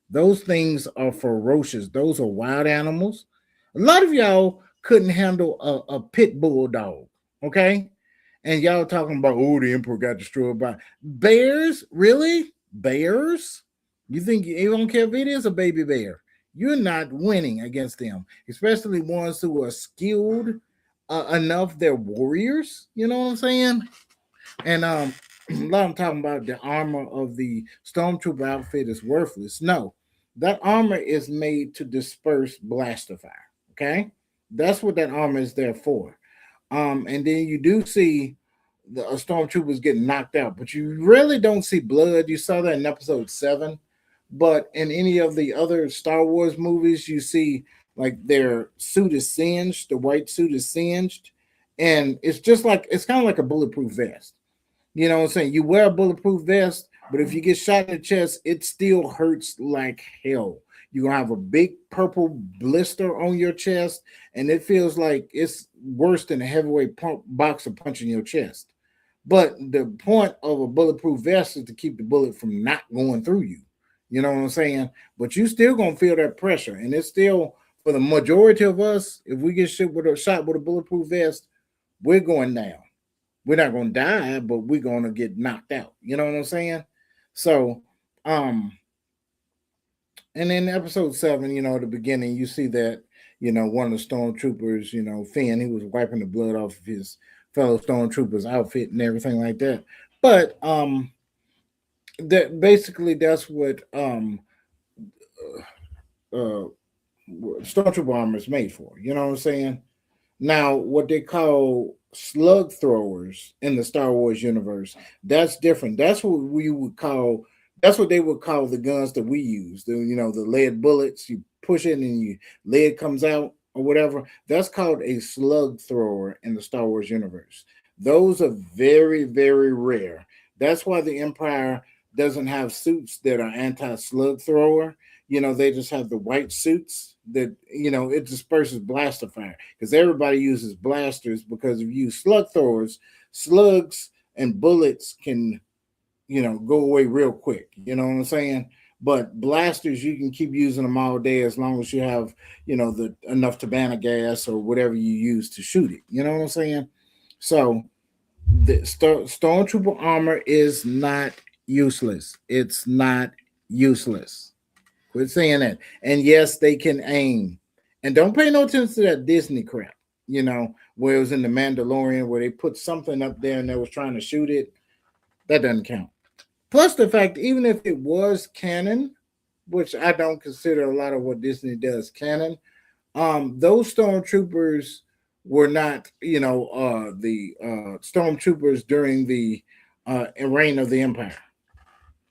Those things are ferocious. Those are wild animals. A lot of y'all couldn't handle a pit bull dog. Okay? And y'all talking about, oh, the emperor got destroyed by bears? Really? Bears? You think you don't care if it is a baby bear? You're not winning against them, especially ones who are skilled enough. They're warriors. You know what I'm saying? And a lot of them talking about the armor of the stormtrooper outfit is worthless. No, that armor is made to disperse blaster fire. Okay, that's what that armor is there for. And then you do see the stormtroopers getting knocked out, but you really don't see blood. You saw that in episode 7, but in any of the other Star Wars movies, you see like their suit is singed, the white suit is singed, and it's just like it's kind of like a bulletproof vest. You know what I'm saying? You wear a bulletproof vest, but if you get shot in the chest, it still hurts like hell. You're gonna have a big purple blister on your chest, and it feels like it's worse than a heavyweight boxer punching your chest. But the point of a bulletproof vest is to keep the bullet from not going through you. You know what I'm saying? But you still gonna feel that pressure, and it's still for the majority of us. If we get shot with a bulletproof vest, we're going down. We're not going to die, but we're going to get knocked out. You know what I'm saying? So, and in episode 7, at the beginning, you see that, one of the stormtroopers, Finn, he was wiping the blood off of his fellow stormtroopers outfit and everything like that. But that basically that's what uh stormtrooper armor is made for. You know what I'm saying? Now, what they call slug throwers in the Star Wars universe. That's different. That's what we would call. That's what they would call the guns that we use. The lead bullets. You push it and you lead comes out or whatever. That's called a slug thrower in the Star Wars universe. Those are very very rare. That's why the Empire doesn't have suits that are anti slug thrower. They just have the white suits that it disperses blaster fire because everybody uses blasters because if you use slug throwers, slugs and bullets can go away real quick. You know what I'm saying? But blasters, you can keep using them all day as long as you have the enough Tabana gas or whatever you use to shoot it. You know what I'm saying? So the stormtrooper armor is not useless. It's not useless. Quit saying that. And yes, they can aim. And don't pay no attention to that Disney crap, where it was in the Mandalorian where they put something up there and they was trying to shoot it. That doesn't count. Plus the fact, even if it was canon, which I don't consider a lot of what Disney does canon, those stormtroopers were not, the stormtroopers during the reign of the Empire.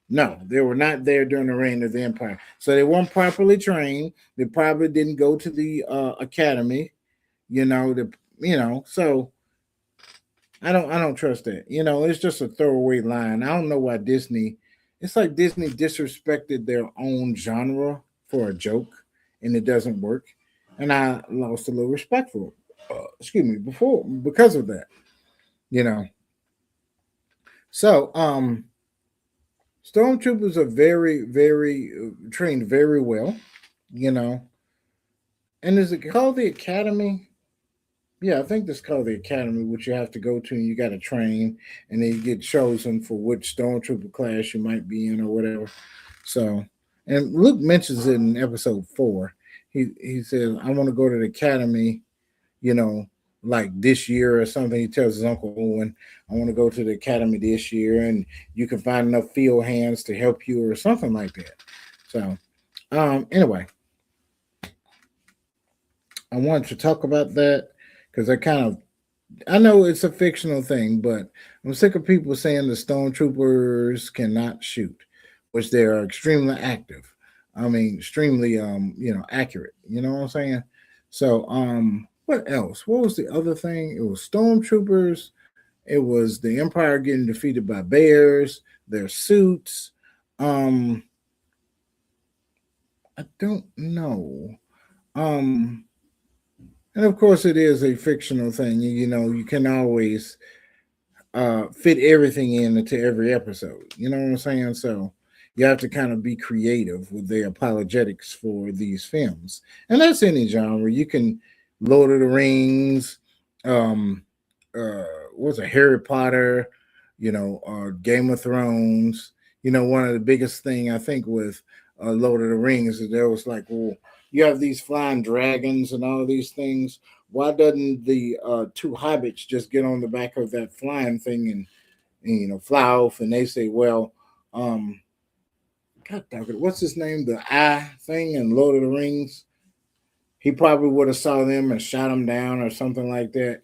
No, they were not there during the reign of the Empire. So they weren't properly trained. They probably didn't go to the academy. So I don't trust that. It's just a throwaway line. I don't know why Disney. It's like Disney disrespected their own genre for a joke, and it doesn't work. And I lost a little respect for it. Excuse me, before because of that. You know. So stormtroopers are very, very trained very well. You know, and is it called the academy? Yeah, I think that's called the academy, which you have to go to and you got to train, and then you get chosen for which stormtrooper class you might be in or whatever. So, and Luke mentions it in episode 4. He says, "I want to go to the academy, you know, like this year or something." He tells his uncle Owen, "I want to go to the academy this year, and you can find enough field hands to help you or something like that." So, anyway, I wanted to talk about that because I know it's a fictional thing, but I'm sick of people saying the stormtroopers cannot shoot, which they are extremely active. I mean, extremely accurate. You know what I'm saying? So what else? What was the other thing? It was stormtroopers. It was the Empire getting defeated by bears. Their suits. Um, I don't know. Um, and of course, it is a fictional thing. You can always fit everything in into every episode. You know what I'm saying? So you have to kind of be creative with the apologetics for these films, and that's any genre. You can Lord of the Rings, um, what's it, Harry Potter, Game of Thrones. One of the biggest thing I think with Lord of the Rings is there was like, well, you have these flying dragons and all these things. Why doesn't the two hobbits just get on the back of that flying thing and fly off? And they say, well, um, God dog it, what's his name? The eye thing in Lord of the Rings. He probably would have saw them and shot them down or something like that.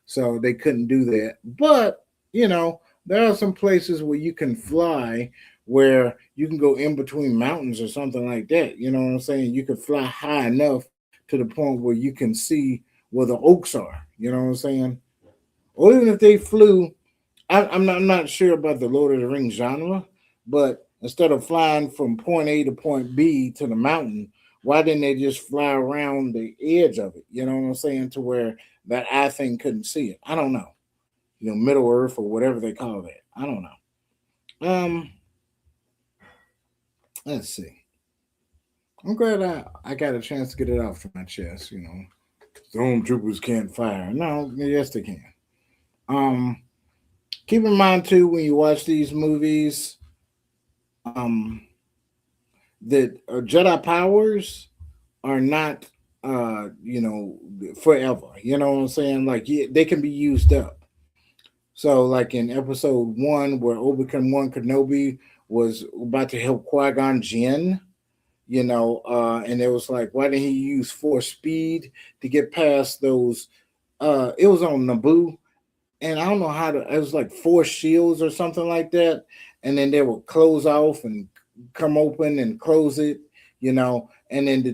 So they couldn't do that. But there are some places where you can fly where you can go in between mountains or something like that. You know what I'm saying? You can fly high enough to the point where you can see where the oaks are. You know what I'm saying? Or even if they flew, I'm not sure about the Lord of the Rings genre, but instead of flying from point A to point B to the mountain, why didn't they just fly around the edge of it? You know what I'm saying? To where that eye thing couldn't see it. I don't know. Middle Earth or whatever they call that. I don't know. Let's see. I'm glad I got a chance to get it off my chest. Stormtroopers can't fire. No, yes they can. Um, Keep in mind too when you watch these movies, um, that Jedi powers are not, forever. You know what I'm saying? Like they can be used up. So, like in episode 1, where Obi-Wan Kenobi was about to help Qui-Gon Jinn, and it was like, why didn't he use force speed to get past those, It was on Naboo, and I don't know how to. It was like four shields or something like that, and then they would close off and come open and close it, And then the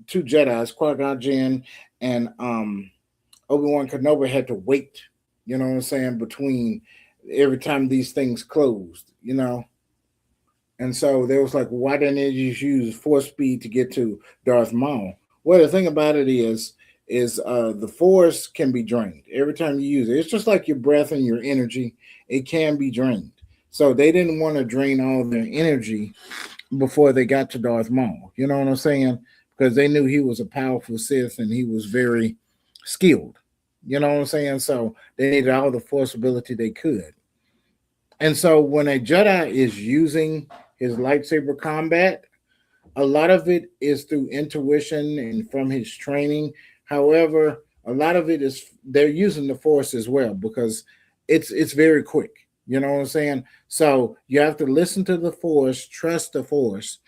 two Jedi's, Qui Gon Jinn and Obi-Wan Kenobi, had to wait. You know what I'm saying? Between every time these things closed. And so they was like, why didn't they just use force speed to get to Darth Maul? Well, the thing about it is the force can be drained every time you use it. It's just like your breath and your energy; it can be drained. So they didn't want to drain all their energy before they got to Darth Maul. You know what I'm saying? Because they knew he was a powerful Sith and he was very skilled. You know what I'm saying? So they needed all the force ability they could. And so when a Jedi is using his lightsaber combat, a lot of it is through intuition and from his training. However, a lot of it is they're using the force as well because it's very quick. You know what I'm saying? So you have to listen to the force, trust the force,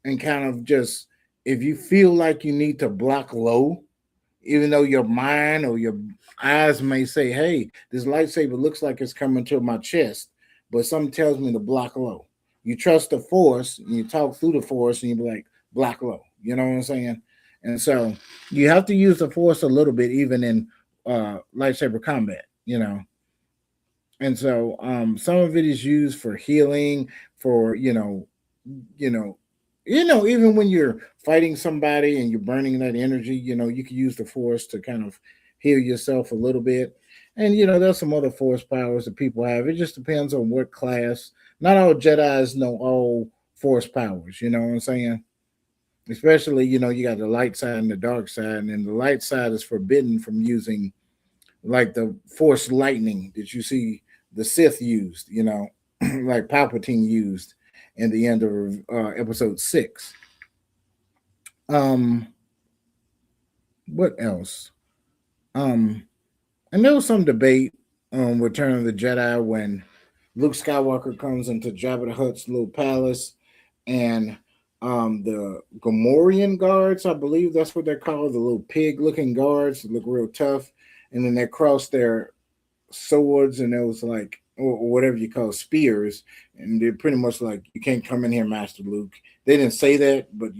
and kind of just if you feel like you need to block low, even though your mind or your eyes may say, "Hey, this lightsaber looks like it's coming to my chest," but something tells me to block low. You trust the force, and you talk through the force, and you be like, "Block low." You know what I'm saying? And so you have to use the force a little bit, even in lightsaber combat. And so some of it is used for healing, for you know, even when you're fighting somebody and you're burning that energy, you can use the force to kind of heal yourself a little bit. And there's some other force powers that people have. It just depends on what class. Not all Jedi's know all force powers. You know what I'm saying? Especially, you got the light side and the dark side, and then the light side is forbidden from using like the force lightning that you see the Sith used. Like Palpatine used in the end of episode 6. Um, what else? Um, and there was some debate on Return of the Jedi when Luke Skywalker comes into Jabba the Hutt's little palace, and the Gamorrean guards, I believe that's what they're called, the little pig-looking guards that look real tough, and then they cross their swords, and it was like or whatever you call spears, and they're pretty much like, you can't come in here, Master Luke. They didn't say that, but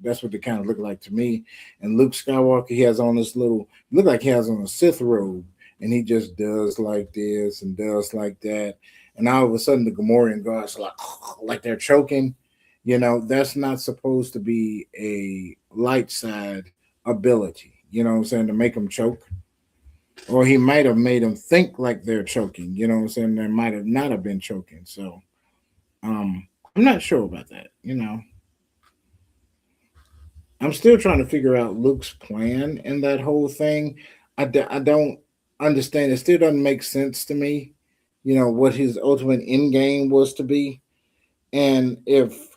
that's what they kind of look like to me. And Luke Skywalker, he has on this little, look like he has on a Sith robe, and he just does like this and does like that, and all of a sudden the Gamorrean guards are like like they're choking. That's not supposed to be a light side ability. You know what I'm saying, to make them choke, or he might have made them think like they're choking. You know what I'm saying? They might have not have been choking. So I'm not sure about that. I'm still trying to figure out Luke's plan in that whole thing. I don't understand. It still doesn't make sense to me. What his ultimate end game was to be, and if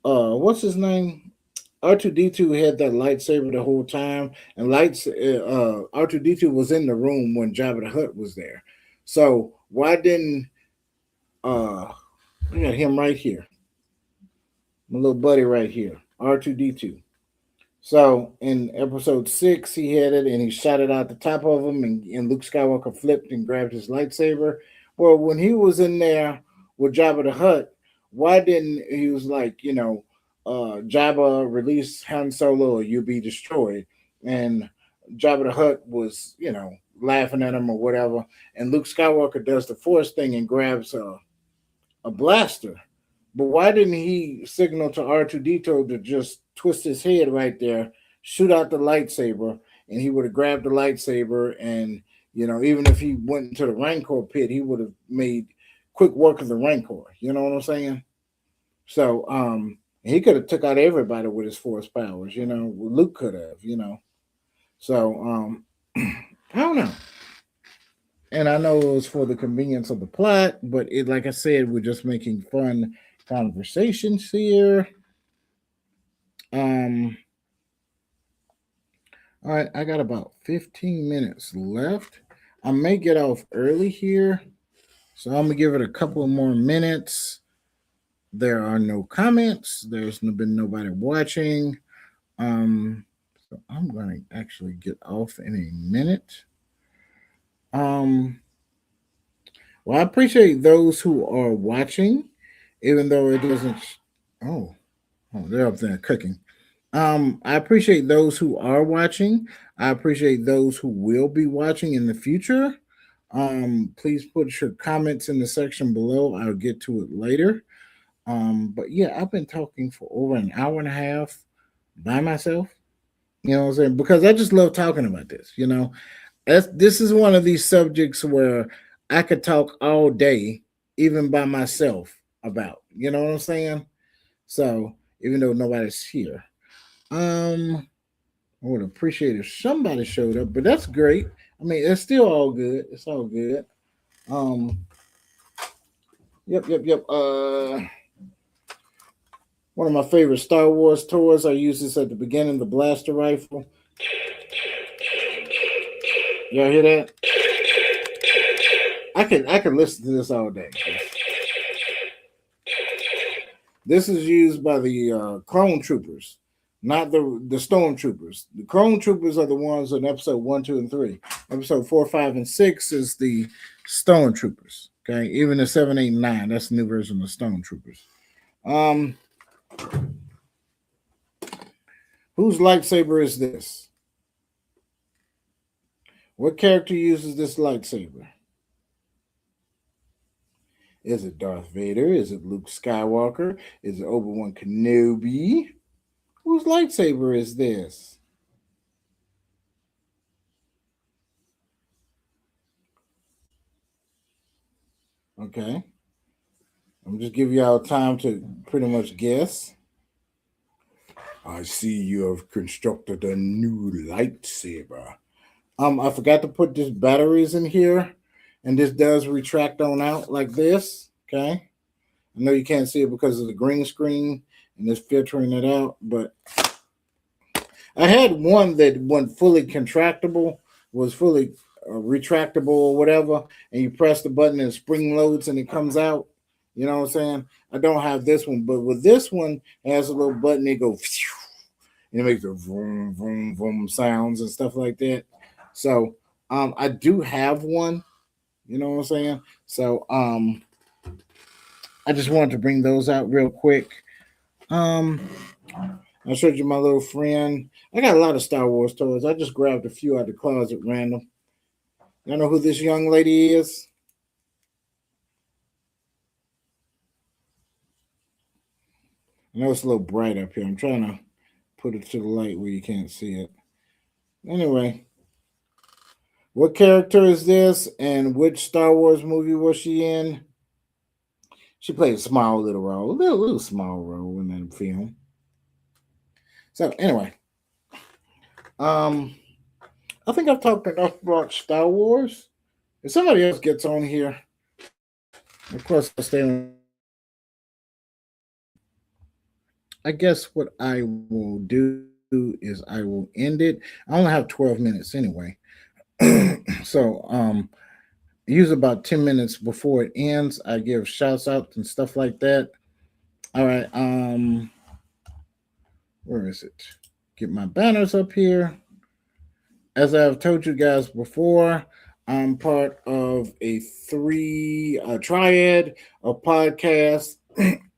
what's his name? R2D2 had that lightsaber the whole time, and R2D2 was in the room when Jabba the Hutt was there. So why didn't uh we got him right here, my little buddy right here, R2D2. So in episode 6, he had it and he shot it out the top of him, and Luke Skywalker flipped and grabbed his lightsaber. Well, when he was in there with Jabba the Hutt, why didn't he was like, Jabba release Han Solo or you'll be destroyed? And Jabba the Hutt was, laughing at him or whatever. And Luke Skywalker does the Force thing and grabs a blaster. But why didn't he signal to R2D2 to just twist his head right there, shoot out the lightsaber, and he would have grabbed the lightsaber, and even if he went into the Rancor pit, he would have made quick work of the Rancor. You know what I'm saying? So he could have took out everybody with his force powers. Luke could have. So I don't know. And I know it was for the convenience of the plot, but it, like I said, we're just making fun conversations here. Um, all right, I got about 15 minutes left. I may get off early here, so I'm gonna give it a couple more minutes. There are no comments. There's been nobody watching. Um, So I'm going to actually get off in a minute. Um, well, I appreciate those who are watching, even though it doesn't. Oh, oh, they're up there cooking. I appreciate those who are watching. I appreciate those who will be watching in the future. Please put your comments in the section below. I'll get to it later. But yeah, I've been talking for over an hour and a half by myself. You know what I'm saying? Because I just love talking about this. This is one of these subjects where I could talk all day, even by myself, about. You know what I'm saying? So even though nobody's here, um, I would appreciate if somebody showed up, but that's great. I mean, it's still all good. It's all good. Um, yep, yep, yep. One of my favorite Star Wars toys. I use this at the beginning. The blaster rifle. Y'all hear that? I could listen to this all day. This is used by the clone troopers, not the stormtroopers. The clone troopers are the ones in episode 1, 2, and 3. Episode 4, 5, and 6 is the stormtroopers. Okay, even the 7, 8, and 9. That's the new version of stormtroopers. Um, whose lightsaber is this? What character uses this lightsaber? Is it Darth Vader? Is it Luke Skywalker? Is it Obi-Wan Kenobi? Whose lightsaber is this? Okay. I'm just giving y'all time to pretty much guess. I see you have constructed a new lightsaber. I forgot to put this batteries in here, and this does retract on out like this. Okay. I know you can't see it because of the green screen and it's filtering it out, but I had one that went fully contractible, was fully retractable or whatever, and you press the button and spring loads and it comes out. You know what I'm saying? I don't have this one, but with this one, it has a little button. It goes and it makes the vroom vroom vroom sounds and stuff like that. So I do have one. You know what I'm saying? So I just wanted to bring those out real quick. Um, I showed you my little friend. I got a lot of Star Wars toys. I just grabbed a few out of the closet random. Y'all know who this young lady is? I know it's a little bright up here. I'm trying to put it to the light where you can't see it. Anyway, what character is this and which Star Wars movie was she in? She played a small little role, little small role in that film. So anyway, um, I think I've talked enough about Star Wars. If somebody else gets on here, of course I'll stay on. I guess what I will do is I will end it. I only have 12 minutes anyway. So use about 10 minutes before it ends. I give shouts out and stuff like that. All right. Where is it? Get my banners up here. As I've told you guys before, I'm part of a triad of podcasts.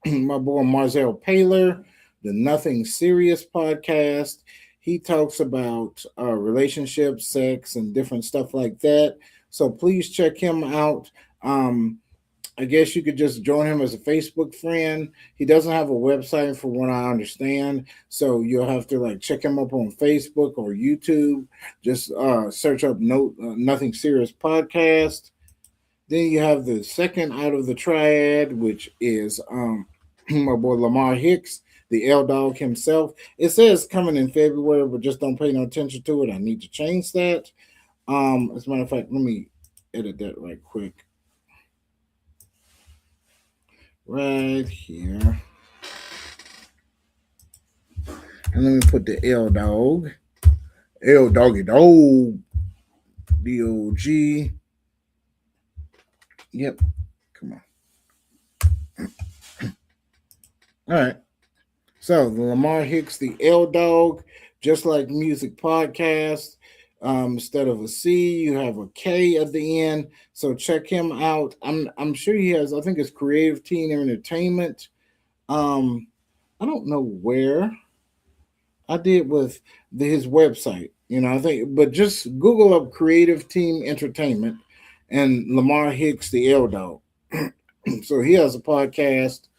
My boy Marzel Paler, the Nothing Serious podcast. He talks about relationships, sex, and different stuff like that. So please check him out. I guess you could just join him as a Facebook friend. He doesn't have a website, for what I understand, so you'll have to like check him up on Facebook or YouTube. Just search up Nothing Serious podcast. Then you have the second out of the triad, which is my boy Lamar Hicks, the L Dog himself. It says coming in February, but just don't pay no attention to it. I need to change that. As a matter of fact, let me edit that right quick. Right here. And let me put the L Dog. L Doggy Dog. DOG. Yep. Come on. All right. So the Lamar Hicks, the L Dog just like music podcast. Instead of a C, you have a K at the end. So check him out. I'm sure he has. I think it's Creative Teen Entertainment. Um, I don't know where I did with his website. I think, but just Google up Creative Team Entertainment and Lamar Hicks, the L Dog. So he has a podcast.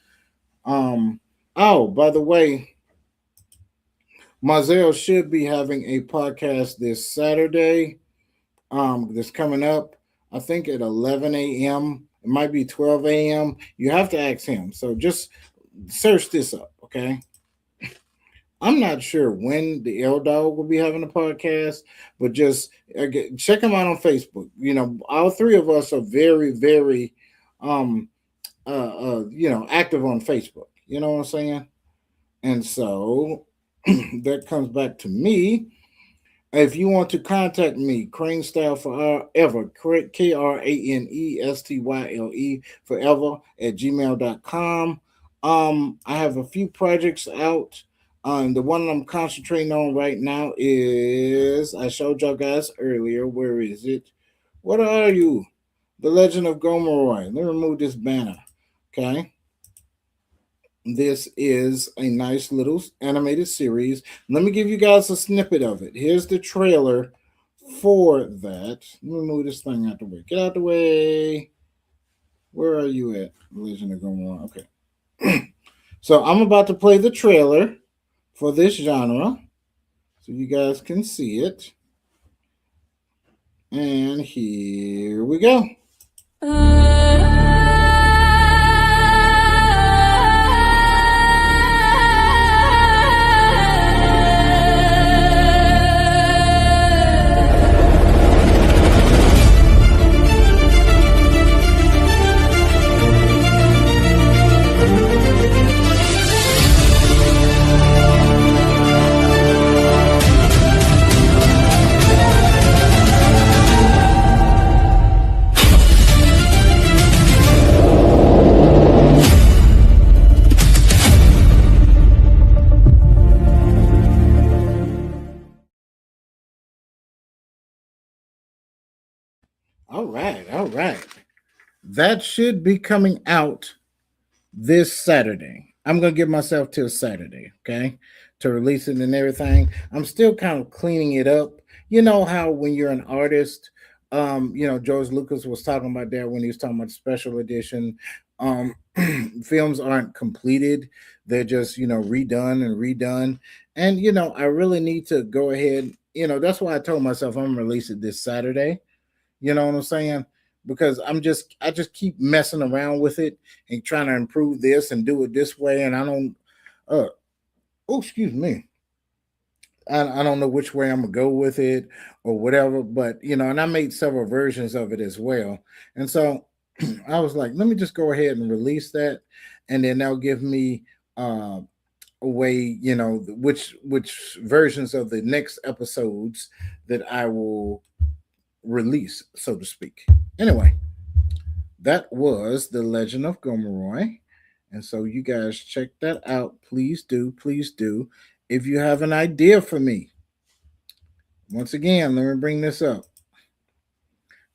Um, oh, by the way, Mazel should be having a podcast this Saturday. That's coming up. I think at 11 a.m. It might be 12 a.m. You have to ask him. So just search this up, okay? I'm not sure when the L Dog will be having a podcast, but just check him out on Facebook. All three of us are very, very, um, active on Facebook. You know what I'm saying? And so that comes back to me. If you want to contact me, Crane Style Forever, KRANESTYLE forever at gmail.com. I have a few projects out. The one I'm concentrating on right now is I showed y'all guys earlier. Where is it? What are you? The Legend of Gomeroy. Let me remove this banner. Okay. This is a nice little animated series. Let me give you guys a snippet of it. Here's the trailer for that. Let me move this thing out the way. Get out the way. Where are you at? Legend of Gomorrah. Okay. So I'm about to play the trailer for this genre so you guys can see it. And here we go. All right, all right. That should be coming out this Saturday. I'm gonna give myself till Saturday, okay, to release it and everything. I'm still kind of cleaning it up. You know how when you're an artist, George Lucas was talking about that when he was talking about the special edition. Um, Films aren't completed; they're just redone and redone. And I really need to go ahead. That's why I told myself I'm gonna release it this Saturday. You know what I'm saying? Because I just keep messing around with it and trying to improve this and do it this way, and I don't. Uh, oh, excuse me. I don't know which way I'm gonna go with it or whatever, but and I made several versions of it as well, and so I was like, let me just go ahead and release that, and then they'll give me uh, a way, which versions of the next episodes that I will release, so to speak. Anyway, that was The Legend of Gomeroy. And so you guys check that out. Please do. Please do. If you have an idea for me, once again, let me bring this up.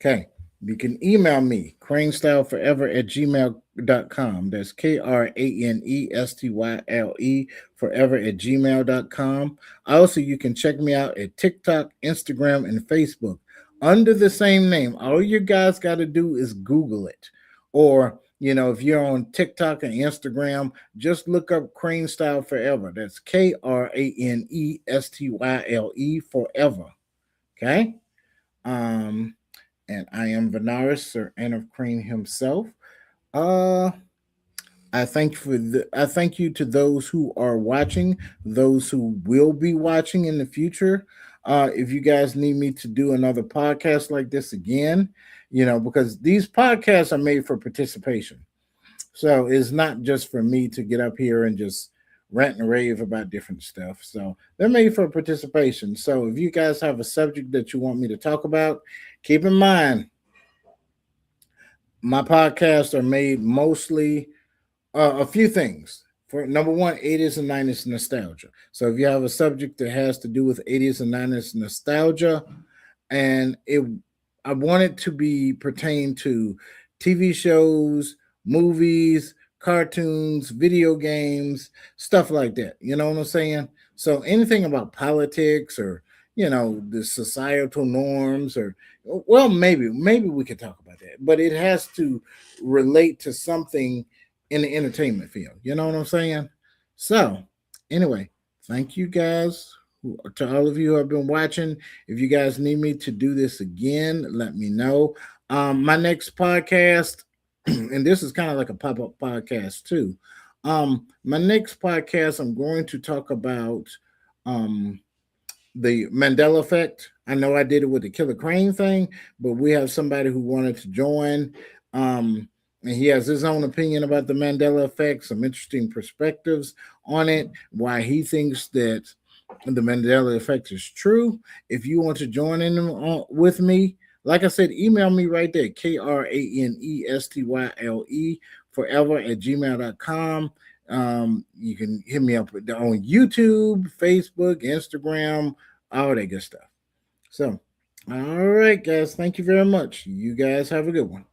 Okay. You can email me, cranestyleforever at gmail.com. That's KRANESTYLE forever at gmail.com. Also, you can check me out at TikTok, Instagram, and Facebook under the same name. All you guys got to do is Google it. Or, if you're on TikTok and Instagram, just look up Crane Style Forever. That's KRANESTYLE forever. Okay? And I am Venaris, Sir Anne of Crane himself. Uh I thank you to those who are watching, those who will be watching in the future. If you guys need me to do another podcast like this again, because these podcasts are made for participation. So it's not just for me to get up here and just rant and rave about different stuff. So they're made for participation. So if you guys have a subject that you want me to talk about, keep in mind my podcasts are made mostly a few things. For number one, 80s and 90s nostalgia. So if you have a subject that has to do with 80s and 90s nostalgia, and it I want it to be pertain to TV shows, movies, cartoons, video games, stuff like that. You know what I'm saying? So anything about politics or the societal norms or well maybe we could talk about that, but it has to relate to something in the entertainment field. You know what I'm saying? So anyway, thank you guys to all of you who have been watching. If you guys need me to do this again, let me know. My next podcast, and this is kind of like a pop up podcast too. My next podcast, I'm going to talk about um, the Mandela effect. I know I did it with the Killer Crane thing, but we have somebody who wanted to join. And he has his own opinion about the Mandela effect, some interesting perspectives on it, why he thinks that the Mandela effect is true. If you want to join in with me, like I said, email me right there, KRANESTYLE forever at gmail.com. You can hit me up on YouTube, Facebook, Instagram, all that good stuff. So, all right, guys, thank you very much. You guys have a good one.